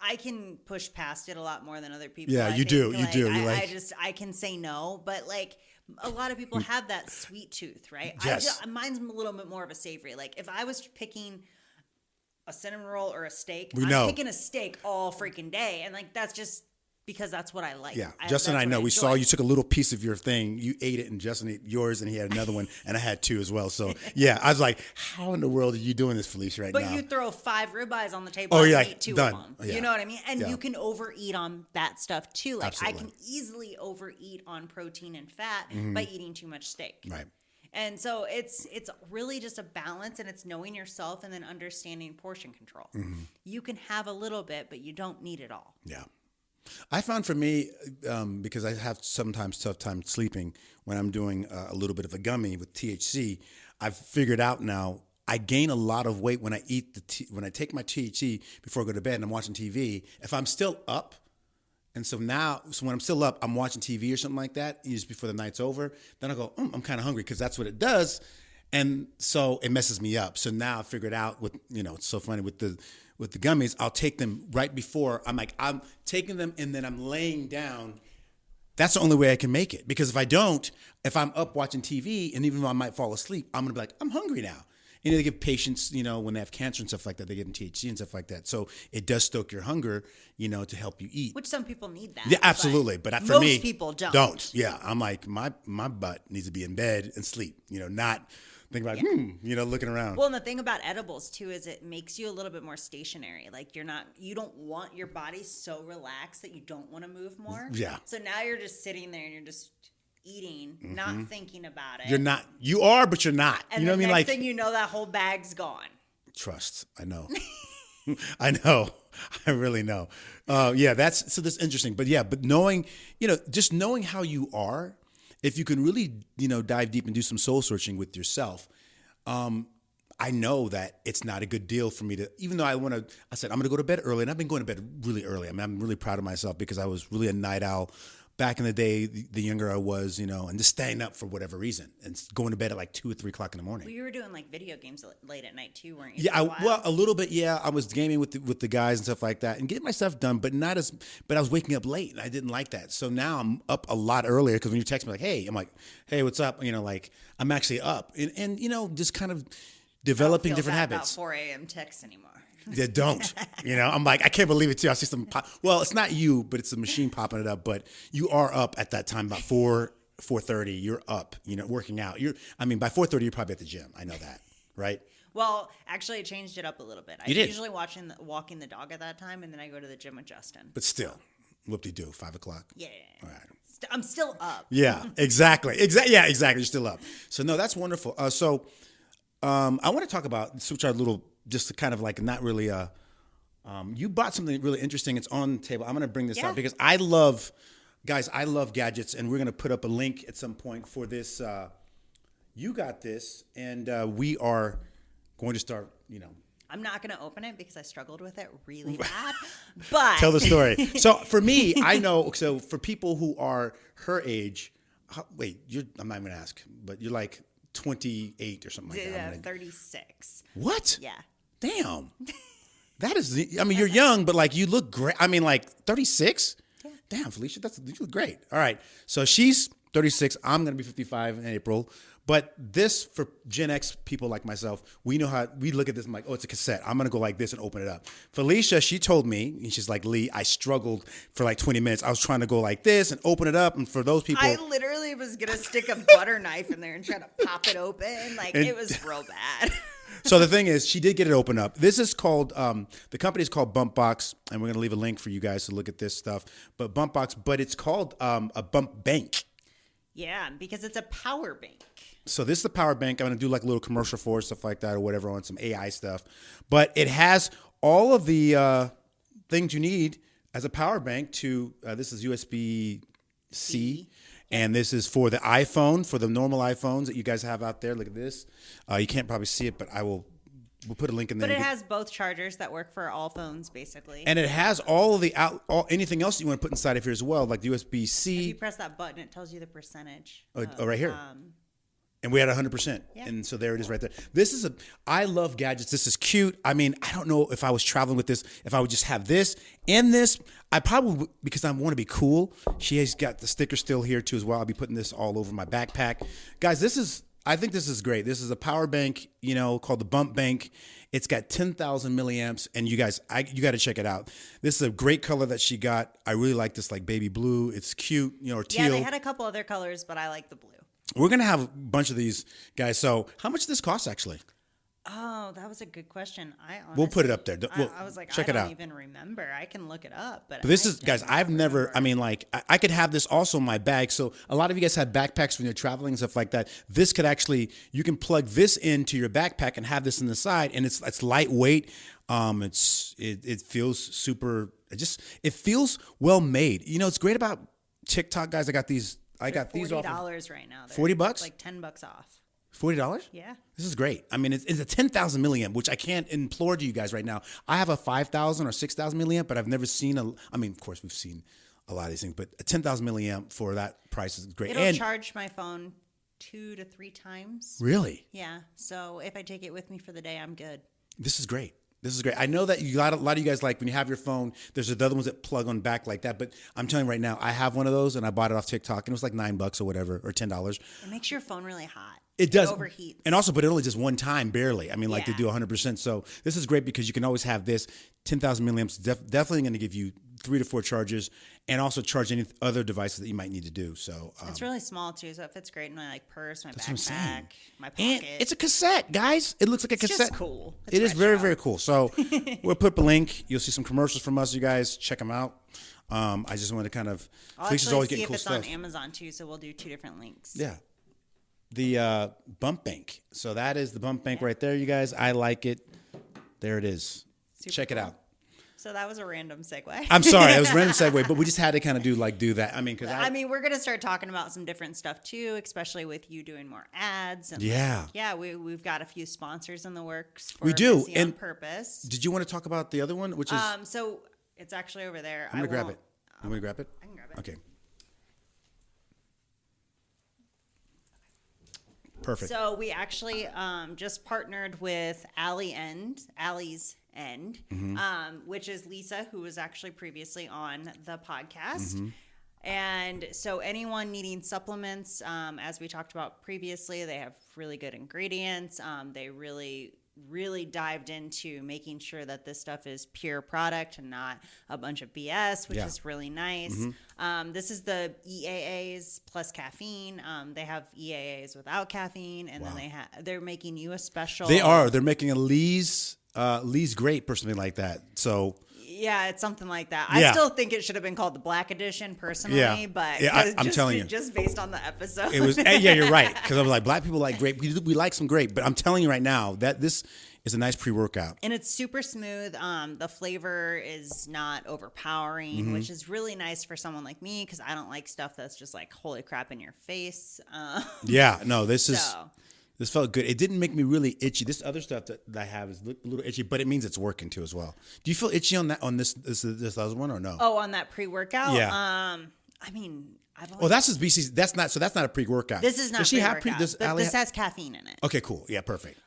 I can push past it a lot more than other people. Yeah, I you think. do. You Like, do. I can say no, but like a lot of people have that sweet tooth, right? Yes. Mine's a little bit more of a savory. Like if I was picking a cinnamon roll or a steak, We know. I'm picking a steak all freaking day, and like that's just because that's what I like. Yeah, Justin Justin and I know. We saw enjoy. you took a little piece of your thing. You ate it, and Justin ate yours, and he had another one, and I had two as well. So yeah, I was like, "How in the world are you doing this, Fylisha, right But now?" you throw 5 ribeyes on the table Oh, and yeah, eat 2 done. of them. Yeah. You know what I mean? And Yeah. you can overeat on that stuff too. Like Absolutely. I can easily overeat on protein and fat Mm-hmm. by eating too much steak. Right. And so it's really just a balance, and it's knowing yourself and then understanding portion control. Mm-hmm. You can have a little bit, but you don't need it all. Yeah. I found for me, because I have sometimes tough time sleeping when I'm doing a little bit of a gummy with THC, I've figured out now I gain a lot of weight when I eat when I take my THC before I go to bed and I'm watching TV. If I'm still up, and so when I'm still up, I'm watching TV or something like that, just before the night's over, then I go, I'm kind of hungry, because that's what it does. And so it messes me up. So now I figured out it's so funny with the gummies, I'll take them right before. I'm taking them and then I'm laying down. That's the only way I can make it. Because if I'm up watching TV, and even though I might fall asleep, I'm going to be like, I'm hungry now. They give patients, when they have cancer and stuff like that, they give them THC and stuff like that. So it does stoke your hunger, to help you eat. Which some people need that. Yeah, absolutely. But for me, most people don't. Yeah, I'm like, my butt needs to be in bed and sleep, not think about, looking around. Well, and the thing about edibles too is it makes you a little bit more stationary. Like you don't want your body so relaxed that you don't want to move more. Yeah. So now you're just sitting there and you're just eating, not thinking about it. You are, but you're not. And You know the what I mean? next thing you know, that whole bag's gone. Trust. I know. I know. I really know. That's interesting. But knowing, just knowing how you are, if you can really, dive deep and do some soul searching with yourself, I know that it's not a good deal for me to, even though I said, I'm going to go to bed early, and I've been going to bed really early. I'm really proud of myself, because I was really a night owl back in the day, the younger I was, and just staying up for whatever reason and going to bed at like 2 or 3 o'clock in the morning. Well, you were doing like video games late at night too, weren't you? Yeah, well, a little bit. Yeah, I was gaming with the guys and stuff like that, and getting my stuff done, but But I was waking up late, and I didn't like that. So now I'm up a lot earlier because when you text me like, "Hey," I'm like, "Hey, what's up?" Like I'm actually up, and just kind of developing different habits. About 4 a.m. text anymore. They don't. I'm like, I can't believe it too. I see some well, it's not you, but it's the machine popping it up. But you are up at that time about 4:30. You're up, working out. By 4:30 you're probably at the gym. I know that, right? Well, actually, I changed it up a little bit. I'm usually walking the dog at that time, and then I go to the gym with Justin. But still, whoop-de-doo, 5 o'clock. Yeah. All right. I'm still up. Yeah, exactly. Yeah, exactly. You're still up. So no, that's wonderful. I want to talk about switch our little. Just to kind of like not really, you bought something really interesting. It's on the table. I'm going to bring this up because I love gadgets, and we're going to put up a link at some point for this. You got this, and we are going to start, I'm not going to open it because I struggled with it really bad, but. Tell the story. So for me, I know, so for people who are her age, I'm not going to ask, but you're like 28 or something like that. 36. What? Yeah. Damn. That is, you're young, but like you look great. 36? Yeah. Damn, Fylisha, you look great. All right. So she's 36. I'm going to be 55 in April. But this, for Gen X people like myself, we know how, we look at this and I'm like, oh, it's a cassette. I'm going to go like this and open it up. Fylisha, she told me, and she's like, Lee, I struggled for like 20 minutes. I was trying to go like this and open it up. And for those people. I literally was going to stick a butter knife in there and try to pop it open. It was real bad. So the thing is, she did get it open up. This is called, the company is called Bumpbox, and we're going to leave a link for you guys to look at this stuff. But Bumpbox, but it's called a bump bank. Yeah, because it's a power bank. So this is the power bank. I'm going to do like a little commercial for it, stuff like that or whatever on some AI stuff. But it has all of the things you need as a power bank to, this is USB-C. And this is for the iPhone, for the normal iPhones that you guys have out there. Look at this. You can't probably see it, but we'll put a link in there. But it has both chargers that work for all phones, basically. And it has all of the anything else you want to put inside of here as well, like the USB-C. If you press that button, it tells you the percentage. Right here. And we had 100%. Yeah. And so there it is right there. I love gadgets. This is cute. I don't know if I was traveling with this, if I would just have this and this. I probably, because I want to be cool. She has got the sticker still here too as well. I'll be putting this all over my backpack. Guys, I think this is great. This is a power bank, called the Bump Bank. It's got 10,000 milliamps. And you guys, you got to check it out. This is a great color that she got. I really like this like baby blue. It's cute, or teal. Yeah, they had a couple other colors, but I like the blue. We're going to have a bunch of these, guys. So how much does this cost, actually? Oh, that was a good question. We'll put it up there. I was like, check I it out. don't even remember. I can look it up. But this is, guys, I've never, I could have this also in my bag. So a lot of you guys have backpacks when you're traveling and stuff like that. This could actually, you can plug this into your backpack and have this in the side. And it's lightweight. It feels super, it feels well made. It's great about TikTok, guys. I got these off. $40 right now. $40? Like $10 off. $40? Yeah. This is great. It's a 10,000 milliamp, which I can't implore to you guys right now. I have a 5,000 or 6,000 milliamp, but I've never seen of course we've seen a lot of these things, but a 10,000 milliamp for that price is great. It'll charge my phone 2 to 3 times. Really? Yeah. So if I take it with me for the day, I'm good. This is great. I know that a lot of you guys like when you have your phone, there's the other ones that plug on back like that. But I'm telling you right now, I have one of those and I bought it off TikTok and it was like $9 or whatever, or $10. It makes your phone really hot. It does. It overheats. And also, but it only just one time, barely. They do 100%. So this is great because you can always have this 10,000 milliamps. Definitely going to give you 3 to 4 charges and also charge any other devices that you might need to do. So it's really small too, so it fits great in my purse, my backpack, my pocket. And it's a cassette, guys. It looks like a cassette. It's just cool. It is very, very cool. So we'll put up a link. You'll see some commercials from us, you guys. Check them out. I just want to kind of. Felicia's always getting cool stuff. I'll see if it's on Amazon too, so we'll do 2 different links. Yeah. The Bump Bank. So that is the Bump Bank right there, you guys. I like it. There it is. Check it out. So that was a random segue. I'm sorry, it was a random segue, but we just had to kind of do that. We're gonna start talking about some different stuff too, especially with you doing more ads. And we've got a few sponsors in the works. We do, and on purpose. Did you want to talk about the other one, which is? So it's actually over there. I'm gonna grab it. You want me to grab it? I can grab it. Okay. Perfect. So we actually just partnered with Allie's End, which is Lisa, who was actually previously on the podcast. And so anyone needing supplements, as we talked about previously, they have really good ingredients. They really dived into making sure that this stuff is pure product and not a bunch of BS, which is really nice. This is the EAAs plus caffeine. They have EAAs without caffeine, and then they're making you a special. They're making a Lee's grape or something like that. So yeah, it's something like that. I still think it should have been called the Black Edition personally, but I'm telling you, just based on the episode, it was. Yeah, you're right. Because I was like, black people like grape. We like some grape, but I'm telling you right now that this is a nice pre-workout, and it's super smooth. The flavor is not overpowering, which is really nice for someone like me because I don't like stuff that's just like holy crap in your face. This felt good. It didn't make me really itchy. This other stuff that I have is a little itchy, but it means it's working too as well. Do you feel itchy on this other one or no? Oh, on that pre-workout? Yeah. I mean, that's just BC. That's not a pre-workout. This is not pre-workout. This has caffeine in it. Okay, cool. Yeah, perfect.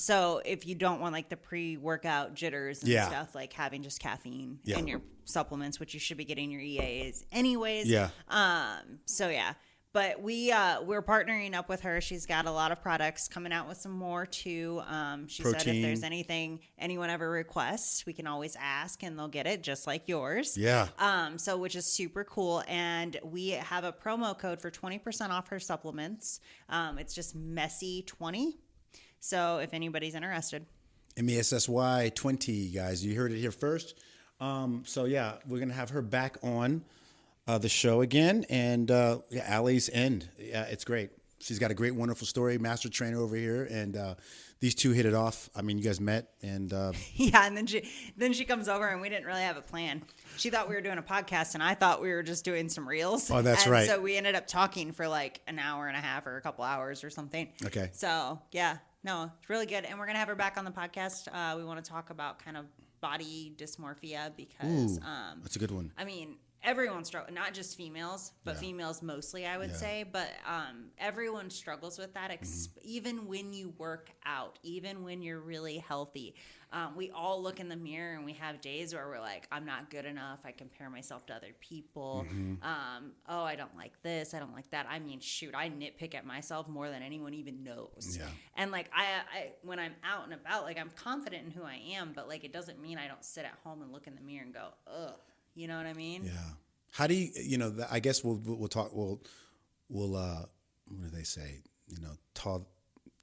So if you don't want like the pre-workout jitters and stuff, like having just caffeine in your supplements, which you should be getting your EAs anyways. Yeah. So yeah. But we're partnering up with her. She's got a lot of products coming out with some more too. She said if there's anything anyone ever requests, we can always ask and they'll get it just like yours. Yeah. So which is super cool. And we have a promo code for 20% off her supplements. It's just Messy20. So if anybody's interested. MESSY20, guys. You heard it here first. So yeah, we're going to have her back on the show again, and Allie's End. Yeah, it's great. She's got a great, wonderful story. Master trainer over here, and these two hit it off. I mean, you guys met, and yeah. And then she comes over, and we didn't really have a plan. She thought we were doing a podcast, and I thought we were just doing some reels. Oh, that's right. So we ended up talking for like an hour and a half or a couple hours or something. Okay. So yeah, no, it's really good, and we're gonna have her back on the podcast. We want to talk about kind of body dysmorphia because that's a good one. I mean, everyone struggles, not just females, but females mostly, I would say. But everyone struggles with that, even when you work out, even when you're really healthy. We all look in the mirror and we have days where we're like, I'm not good enough. I compare myself to other people. Oh, I don't like this. I don't like that. I mean, shoot, I nitpick at myself more than anyone even knows. Yeah. And like, I when I'm out and about, like I'm confident in who I am, but like, it doesn't mean I don't sit at home and look in the mirror and go, ugh. You know what I mean? Yeah. How do you, I guess we'll talk, what do they say?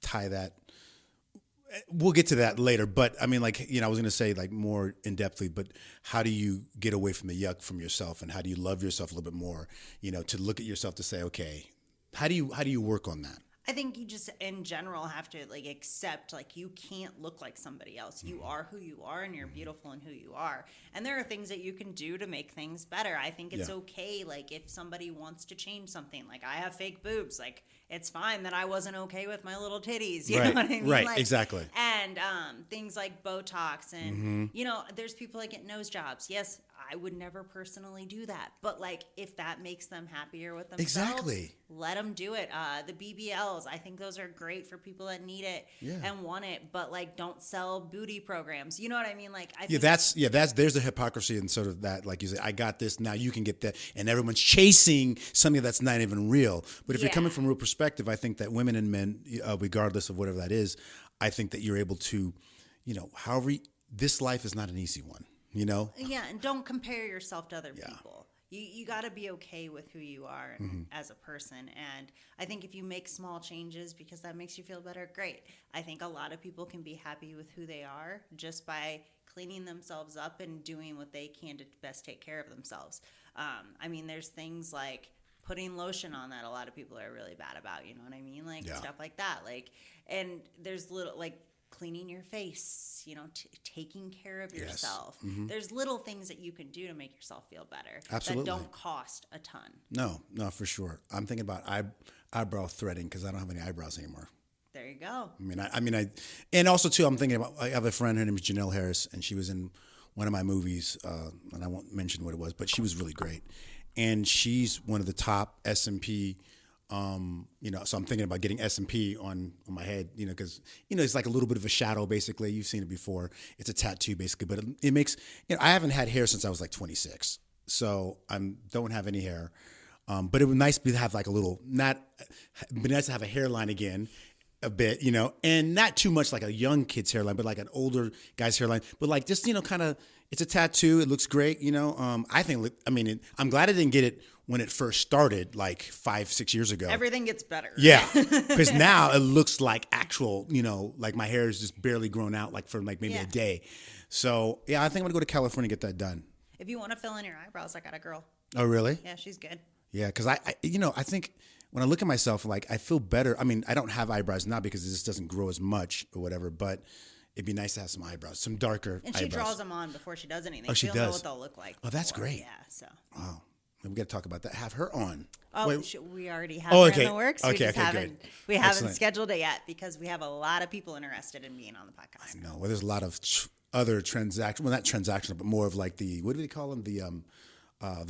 Tie that. We'll get to that later, but I mean, like, I was going to say like more in depthly, but how do you get away from the yuck from yourself, and how do you love yourself a little bit more, to look at yourself to say, okay, how do you work on that? I think you just in general have to like accept like you can't look like somebody else. You are who you are, and you're beautiful in who you are. And there are things that you can do to make things better. I think it's okay. Like if somebody wants to change something, like I have fake boobs, like it's fine that I wasn't okay with my little titties. You know what I mean? Right. Like, exactly. And things like Botox and, there's people that get nose jobs. Yes, I would never personally do that. But like if that makes them happier with themselves, let them do it. The BBLs, I think those are great for people that need it and want it, but like don't sell booty programs. You know what I mean? Like I think there's the hypocrisy and sort of that, like you say, I got this, now you can get that, and everyone's chasing something that's not even real. But if you're coming from a real perspective, I think that women and men, regardless of whatever that is, I think that you're able to, this life is not an easy one. Yeah, and don't compare yourself to other people. You got to be okay with who you are as a person. And I think if you make small changes because that makes you feel better, great. I think a lot of people can be happy with who they are just by cleaning themselves up and doing what they can to best take care of themselves. I mean, there's things like putting lotion on that a lot of people are really bad about. You know what I mean? Like stuff like that. Like, and there's little like cleaning your face, taking care of yourself. There's little things that you can do to make yourself feel better. Absolutely. That don't cost a ton. No, for sure. I'm thinking about eyebrow threading because I don't have any eyebrows anymore. There you go. And also too, I'm thinking about, I have a friend, her name is Janelle Harris, and she was in one of my movies, and I won't mention what it was, but she was really great. And she's one of the top S&P So I'm thinking about getting S&P on my head, because, it's like a little bit of a shadow, basically. You've seen it before. It's a tattoo, basically, but it makes, I haven't had hair since I was like 26. So I don't have any hair. But it would be nice to have like a little, it'd be nice to have a hairline again a bit, and not too much like a young kid's hairline, but like an older guy's hairline, but like just, kind of, it's a tattoo. It looks great. I'm glad I didn't get it when it first started, like 5-6 years ago. Everything gets better. Yeah. Because now it looks like actual, like my hair is just barely grown out, like for like maybe a day. So yeah, I think I'm gonna go to California and get that done. If you want to fill in your eyebrows, I got a girl. Oh, really? Yeah, she's good. Yeah. Cause I think when I look at myself, like I feel better. I mean, I don't have eyebrows now because it just doesn't grow as much or whatever, but it'd be nice to have some eyebrows, some darker eyebrows. And she draws them on before she does anything. Oh, she She'll does? know what they'll look like. Oh, that's great. Yeah, so. Wow. We got to talk about that. Have her on. Oh, we already have her in the works. Okay, we just good. We haven't scheduled it yet because we have a lot of people interested in being on the podcast. I know. Well, there's a lot of other transactional, well, not transactional, but more of like what do they call them? The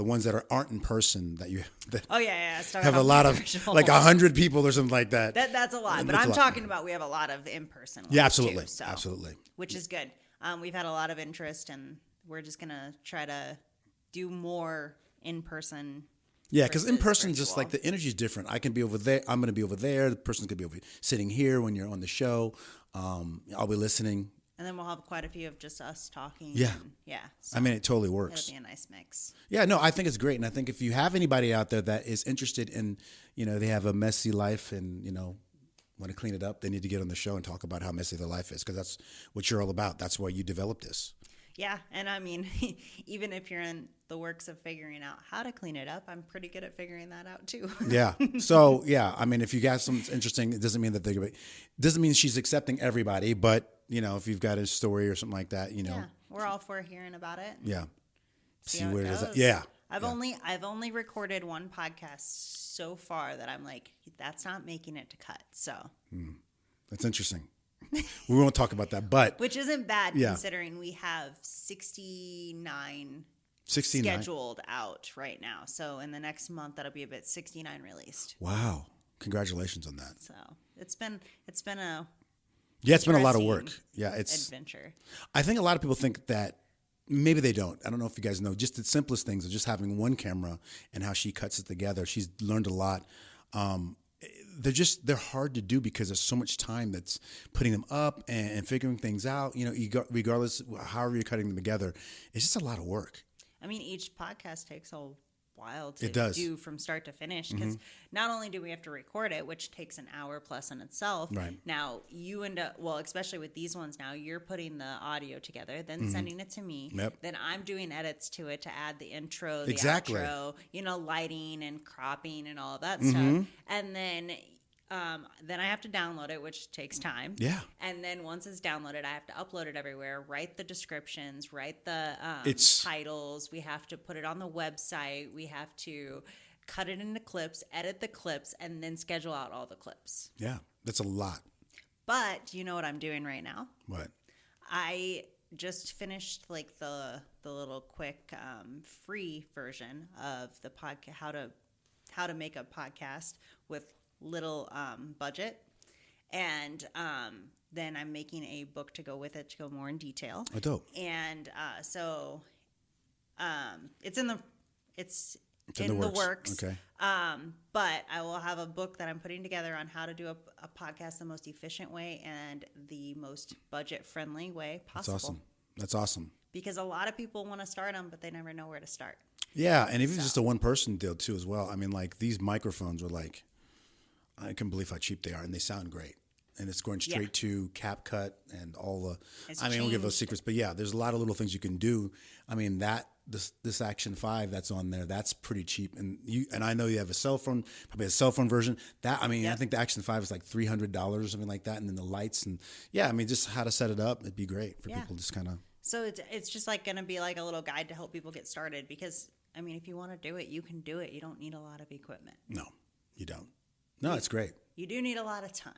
ones that aren't in person that you have a lot of like 100 people or something like that. That's a lot, but I'm talking about we have a lot of in person. Yeah, absolutely, too, absolutely. Which is good. We've had a lot of interest, and we're just gonna try to do more in person. Yeah, because in person, just like the energy is different. I can be over there. I'm going to be over there. The person's going to be sitting here when you're on the show. I'll be listening. And then we'll have quite a few of just us talking. Yeah. Yeah. So it totally works. It'll be a nice mix. Yeah, no, I think it's great. And I think if you have anybody out there that is interested in, they have a messy life and, want to clean it up, they need to get on the show and talk about how messy their life is because that's what you're all about. That's why you developed this. Yeah. And I mean, even if you're in the works of figuring out how to clean it up, I'm pretty good at figuring that out too. Yeah. So, yeah, I mean, if you got something interesting, it doesn't mean doesn't mean she's accepting everybody, but, if you've got a story or something like that, Yeah, we're all for hearing about it. Yeah. See where it is. Yeah. I've only recorded one podcast so far that I'm like, that's not making it to cut. So. That's interesting. We won't talk about that, but which isn't bad considering we have 69 scheduled out right now. So in the next month, that'll be about 69 released. Wow! Congratulations on that. So it's been a it's been a lot of work. Yeah, it's adventure. I think a lot of people think that maybe they don't. I don't know if you guys know. Just the simplest things of just having one camera and how she cuts it together. She's learned a lot. They're hard to do because there's so much time that's putting them up and figuring things out, regardless however you're cutting them together, it's just a lot of work. I mean, each podcast takes a while to do from start to finish because not only do we have to record it, which takes an hour plus in itself. Right. Now you end up, especially with these ones now, you're putting the audio together, then sending it to me. Yep. Then I'm doing edits to it to add the intro, the outro, lighting and cropping and all of that stuff. And then I have to download it, which takes time. Yeah. And then once it's downloaded, I have to upload it everywhere, write the descriptions, write the titles. We have to put it on the website. We have to cut it into clips, edit the clips, and then schedule out all the clips. Yeah, that's a lot. But you know what I'm doing right now? What? I just finished like the little quick free version of the podcast, how to make a podcast with little budget, and then I'm making a book to go with it to go more in detail. Oh, dope! And so it's in the works. Okay. But I will have a book that I'm putting together on how to do a podcast the most efficient way and the most budget friendly way possible. That's awesome. Because a lot of people want to start them, but they never know where to start. Yeah, and even just a one-person deal too as well. I mean, like these microphones are like, I can't believe how cheap they are, and they sound great. And it's going straight to CapCut and all the. We'll give those secrets, but yeah, there's a lot of little things you can do. I mean, this Action 5 that's on there, that's pretty cheap, and I know you have a cell phone, probably a cell phone version. I think the Action 5 is like $300 or something like that, and then the lights and just how to set it up, it'd be great for people just kind of. So it's just like going to be like a little guide to help people get started because if you want to do it, you can do it. You don't need a lot of equipment. No, you don't. No, it's great. You do need a lot of time.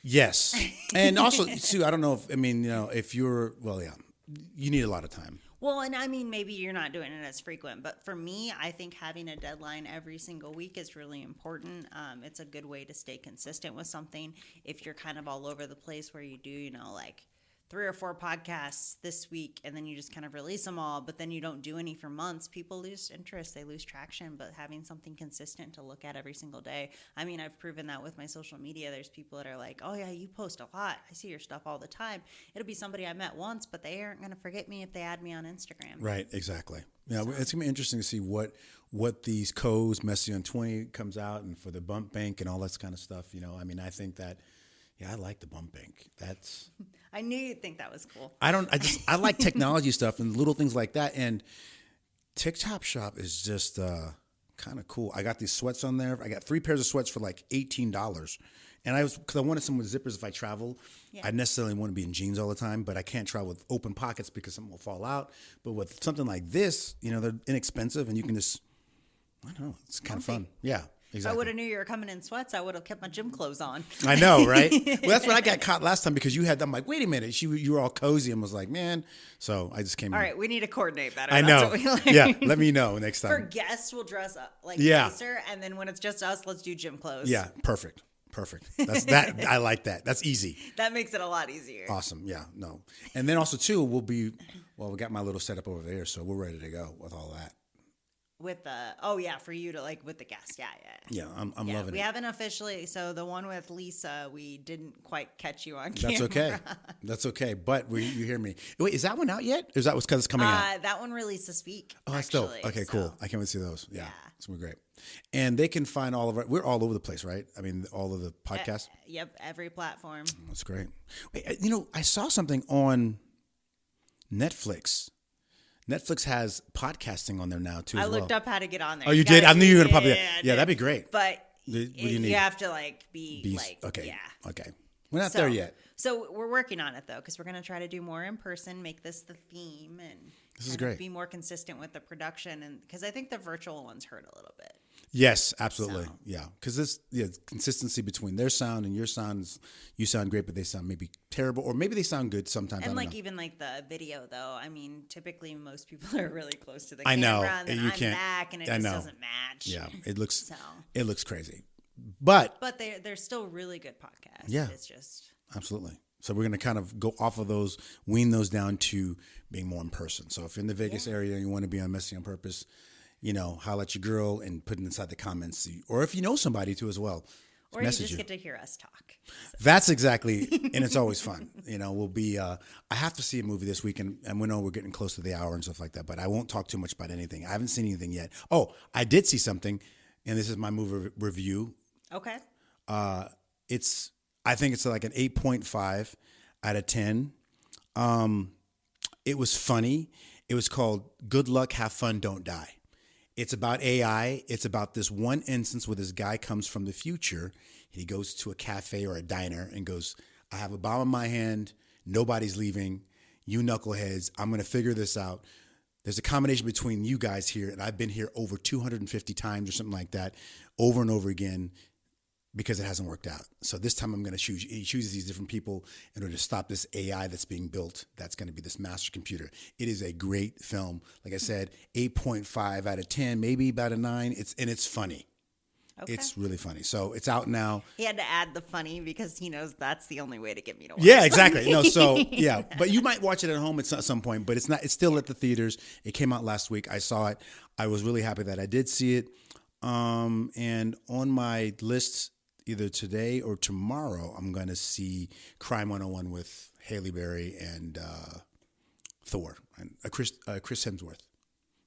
Yes. And also, too, I don't know if, if you're, you need a lot of time. Well, and I mean, maybe you're not doing it as frequent, but for me, I think having a deadline every single week is really important. It's a good way to stay consistent with something. If you're kind of all over the place where you do, like 3 or 4 podcasts this week and then you just kind of release them all, but then you don't do any for months, people lose interest, they lose traction. But having something consistent to look at every single day, I mean, I've proven that with my social media. There's people that are like, oh yeah, you post a lot, I see your stuff all the time. It'll be somebody I met once, but they aren't going to forget me if they add me on Instagram. Right, exactly. Yeah, so it's going to be interesting to see what these codes, Messy on 20 comes out, and for the bump bank and all that kind of stuff. I mean, I think that, yeah, I like the bump bank. That's... I knew you'd think that was cool. I like technology stuff and little things like that. And TikTok Shop is just kind of cool. I got these sweats on there. I got 3 pairs of sweats for like $18. And because I wanted some with zippers if I travel. Yeah. I necessarily want to be in jeans all the time, but I can't travel with open pockets because something will fall out. But with something like this, they're inexpensive and you can just, I don't know, it's kind of fun. Yeah. Exactly. If I would have knew you were coming in sweats, I would have kept my gym clothes on. I know, right? Well, that's what I got caught last time because I'm like, wait a minute. You were all cozy and was like, man. So I just came All right, we need to coordinate better. I know. That's what we Yeah, let me know next time. For guests, we'll dress up like nicer. And then when it's just us, let's do gym clothes. Yeah, perfect. That's that. I like that. That's easy. That makes it a lot easier. Awesome. Yeah, no. And then also, too, we got my little setup over there, so we're ready to go with all that. With for you to with the guests. Yeah, I'm loving it. We haven't officially, so the one with Lisa, we didn't quite catch you on camera. That's okay. But you hear me. Wait, is that one out yet? Or is that because it's coming out? That one released this week. Oh, that's dope. Okay, cool. I can't wait to see those. Yeah. It's going to be great. And they can find we're all over the place, right? I mean, all of the podcasts? Yep, every platform. That's great. Wait, I saw something on Netflix. Netflix has podcasting on there now too. I looked up how to get on there. Oh, you did? I knew you were gonna pop it. Yeah, that'd be great. But you have to be okay. Yeah. Okay. We're not there yet. So we're working on it though, because we're gonna try to do more in person, make this the theme, and this is great. Be more consistent with the production, and because I think the virtual ones hurt a little bit. Yes, absolutely. So. Yeah, because consistency between their sound and your sound you sound great, but they sound maybe terrible, or maybe they sound good sometimes. And even the video, though. I mean, typically most people are really close to the camera, and then I'm back, and it just doesn't match. Yeah, it looks crazy, but they're still really good podcasts. Yeah, it's just absolutely. So we're going to kind of go off of those, wean those down to being more in person. So if you're in the Vegas area and you want to be on Messy on Purpose, holler at your girl and put it inside the comments. Or if you know somebody too as well. Or you just get to hear us talk. So. That's exactly, and it's always fun. We'll be, I have to see a movie this week, and we know we're getting close to the hour and stuff like that, but I won't talk too much about anything. I haven't seen anything yet. Oh, I did see something, and this is my movie review. Okay. I think it's like an 8.5 out of 10. It was funny. It was called Good Luck, Have Fun, Don't Die. It's about AI. It's about this one instance where this guy comes from the future. He goes to a cafe or a diner and goes, I have a bomb in my hand. Nobody's leaving. You knuckleheads, I'm going to figure this out. There's a combination between you guys here, and I've been here over 250 times or something like that, over and over again, because it hasn't worked out. So this time I'm going to choose. He chooses these different people in order to stop this AI that's being built. That's going to be this master computer. It is a great film. Like I said, 8.5 out of 10, maybe about a 9. It's funny. Okay. It's really funny. So it's out now. He had to add the funny because he knows that's the only way to get me to watch. Yeah, exactly. No, so yeah, but you might watch it at home at some point. But it's not. It's still at the theaters. It came out last week. I saw it. I was really happy that I did see it. And on my list, either today or tomorrow, I'm going to see Crime 101 with Halle Berry and Thor and Chris Hemsworth.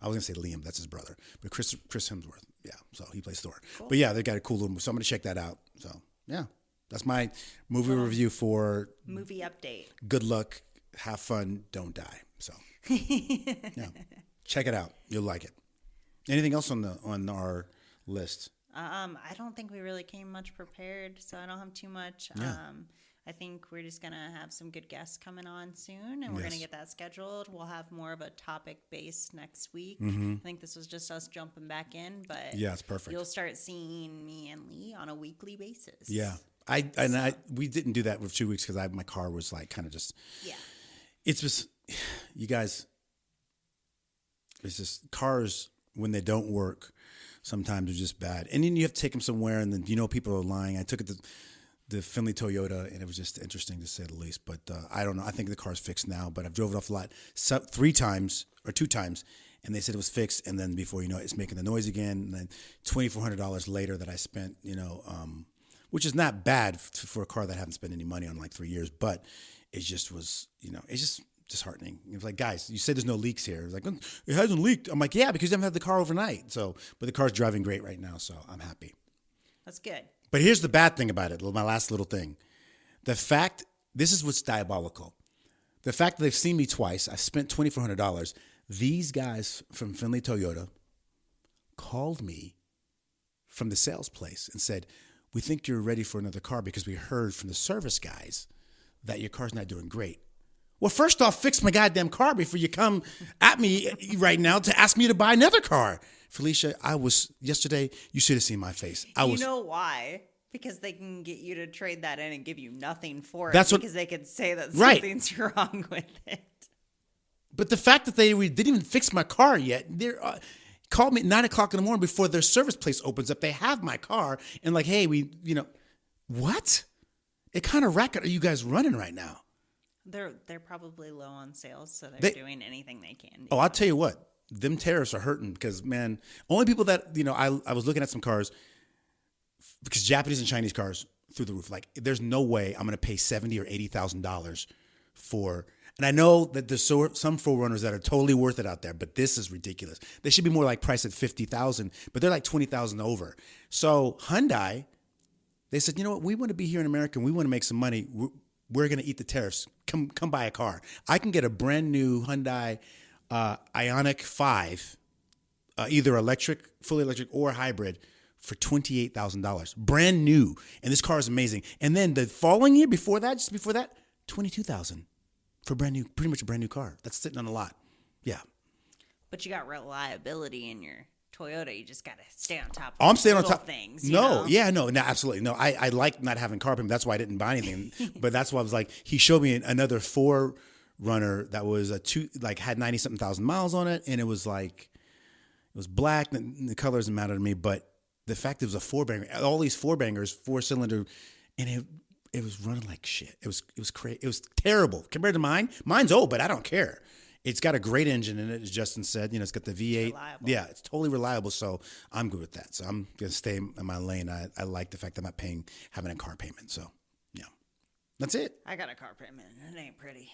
I was going to say Liam, that's his brother, but Chris Hemsworth. Yeah, so he plays Thor. Cool. But yeah, they got a cool little movie, so I'm going to check that out. So yeah, that's my movie review for movie update. Good luck, have fun, don't die. So yeah, check it out. You'll like it. Anything else on our list? I don't think we really came much prepared, so I don't have too much. Yeah. I think we're just going to have some good guests coming on soon, and we're going to get that scheduled. We'll have more of a topic base next week. Mm-hmm. I think this was just us jumping back in, but yeah, it's perfect. You'll start seeing me and Lee on a weekly basis. Yeah. We didn't do that for 2 weeks because my car was like kind of just, yeah. It's just, you guys, It's just cars, when they don't work, sometimes are just bad. And then you have to take them somewhere, and then people are lying. I took it to the Finley Toyota, and it was just interesting to say the least. But I don't know. I think the car's fixed now, but I've drove it off the lot 2 times, and they said it was fixed. And then before you know it, it's making the noise again. And then $2,400 later that I spent, which is not bad for a car that I haven't spent any money on like 3 years, but it just was, it's just disheartening. It was like, guys, you said there's no leaks here. It was like, it hasn't leaked. I'm like, yeah, because you haven't had the car overnight. So, but the car's driving great right now, so I'm happy. That's good. But here's the bad thing about it, my last little thing. This is what's diabolical. The fact that they've seen me twice, I've spent $2,400. These guys from Finley Toyota called me from the sales place and said, we think you're ready for another car because we heard from the service guys that your car's not doing great. Well, first off, fix my goddamn car before you come at me right now to ask me to buy another car. Fylisha, yesterday, you should have seen my face. You know why? Because they can get you to trade that in and give you nothing for it. Because they could say that something's wrong with it. But the fact that they didn't even fix my car yet, they called me at 9 o'clock in the morning before their service place opens up. They have my car and like, hey, what? What kind of racket are you guys running right now? They're probably low on sales, so they're doing anything they can. Oh, I'll tell you what. Them tariffs are hurting because, man, only people that, I was looking at some cars because Japanese and Chinese cars through the roof. Like, there's no way I'm going to pay $70,000 or $80,000 for. And I know that there's some 4Runners that are totally worth it out there, but this is ridiculous. They should be more like priced at $50,000, but they're like $20,000 over. So Hyundai, they said, you know what? We want to be here in America and we want to make some money. We're going to eat the tariffs. Come buy a car. I can get a brand new Hyundai Ioniq 5, either fully electric or hybrid for $28,000. Brand new. And this car is amazing. And then the following year just before that, $22,000 for pretty much a brand new car. That's sitting on a lot. Yeah. But you got reliability in your Toyota. You just got to stay on top of I'm staying on top things. No, absolutely. No, I like not having car payment. That's why I didn't buy anything. But that's why I was like, he showed me another 4Runner that was had 90-something thousand miles on it. And it was black. And the color doesn't matter to me. But the fact it was a 4-banger, all these 4-bangers, 4-cylinder, and it was running like shit. It was crazy. It was terrible compared to mine. Mine's old, but I don't care. It's got a great engine in it, as Justin said. It's got the V8. Yeah, it's totally reliable, so I'm good with that. So I'm going to stay in my lane. I like the fact that I'm not having a car payment. So, yeah. That's it. I got a car payment, and it ain't pretty.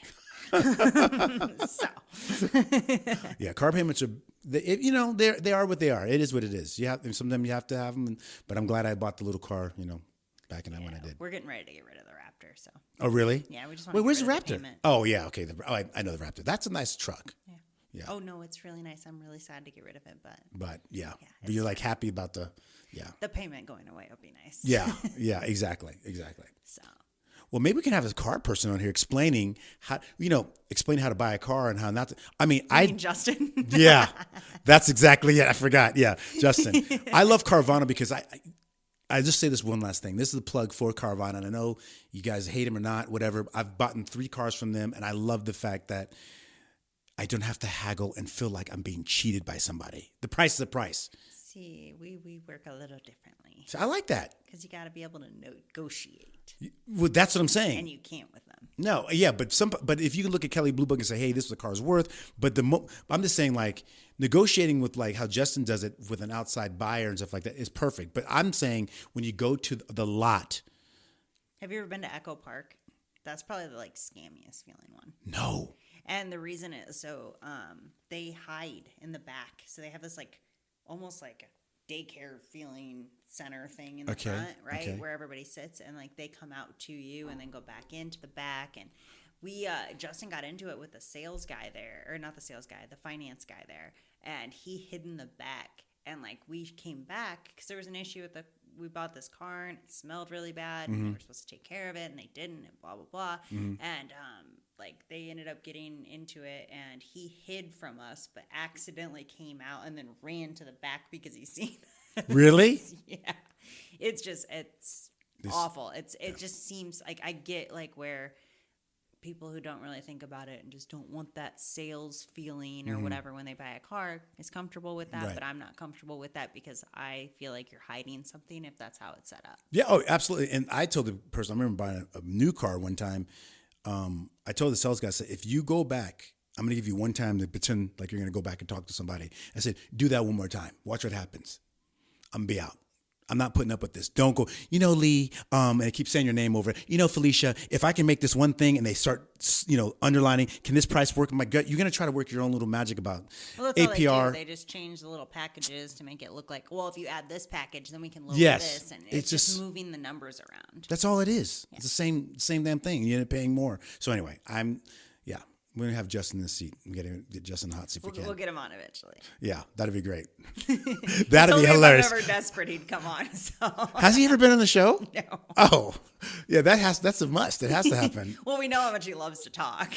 Yeah, car payments are, they are what they are. It is what it is. Sometimes you have to have them, but I'm glad I bought the little car, back when I did. We're getting ready to get rid of the Raptor, so. Oh, really? Yeah, we just want to where's get the rid of Raptor? the payment. Oh, yeah, okay. I know the Raptor. That's a nice truck. Yeah. Oh, no, it's really nice. I'm really sad to get rid of it, but. But, yeah. But you're like happy about the payment going away would be nice. Yeah, exactly. So. Well, maybe we can have a car person on here explaining how to buy a car and how not to. I mean, Justin? Yeah, that's exactly it. I forgot. Yeah, Justin. I love Carvana because I just say this one last thing. This is a plug for Carvana. And I know you guys hate them or not, whatever. I've bought 3 cars from them, and I love the fact that I don't have to haggle and feel like I'm being cheated by somebody. The price is the price. See, we work a little differently. So I like that. Because you got to be able to negotiate. Well, that's what I'm saying. And you can't with them. No, yeah, but if you can look at Kelley Blue Book and say, hey, this is what the car's worth. But I'm just saying, like, negotiating with like how Justin does it with an outside buyer and stuff like that is perfect. But I'm saying when you go to the lot. Have you ever been to Echo Park? That's probably the scammiest feeling one. No. And the reason is they hide in the back. So they have this almost like a daycare feeling center thing in the front, right? Okay. Where everybody sits and they come out to you and then go back into the back. And we, Justin got into it with the sales guy there, or not the sales guy, the finance guy there. And he hid in the back. And we came back because there was an issue with we bought this car and it smelled really bad and we were supposed to take care of it and they didn't and blah, blah, blah. Mm-hmm. And, they ended up getting into it and he hid from us, but accidentally came out and then ran to the back because he seen us. Really? Yeah. It's awful. It just seems like I get where people who don't really think about it and just don't want that sales feeling or whatever when they buy a car is comfortable with that. Right. But I'm not comfortable with that because I feel like you're hiding something if that's how it's set up. Yeah, oh, absolutely. And I told the person, I remember buying a new car one time. I told the sales guy, I said, if you go back, I'm going to give you one time to pretend like you're going to go back and talk to somebody. I said, do that one more time. Watch what happens. I'm going to be out. I'm not putting up with this. Don't go, Lee, and I keep saying your name over it. Fylisha, if I can make this one thing and they start, underlining, can this price work in my gut? You're going to try to work your own little magic about well, that's APR. All they just change the little packages to make it look like, well, if you add this package, then we can lower Yes. this. And it's just moving the numbers around. That's all it is. Yeah. It's the same damn thing. You end up paying more. So anyway, we're going to have Justin in the seat. Get Justin in the hot seat if we can. We'll get him on eventually. Yeah, that'd be great. That'd be hilarious. If I'm ever desperate, he'd come on. So. Has he ever been on the show? No. Oh, yeah, that's a must. It has to happen. Well, we know how much he loves to talk.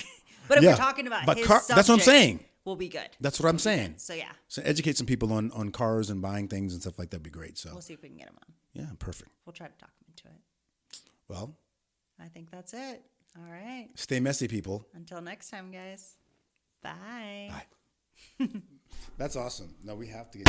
But if we're talking about his subject, that's what I'm saying. We'll be good. That's what I'm saying. So, yeah. So educate some people on cars and buying things and stuff like that would be great. So we'll see if we can get him on. Yeah, perfect. We'll try to talk him into it. Well, I think that's it. All right. Stay messy, people. Until next time, guys. Bye. Bye. That's awesome. No, we have to get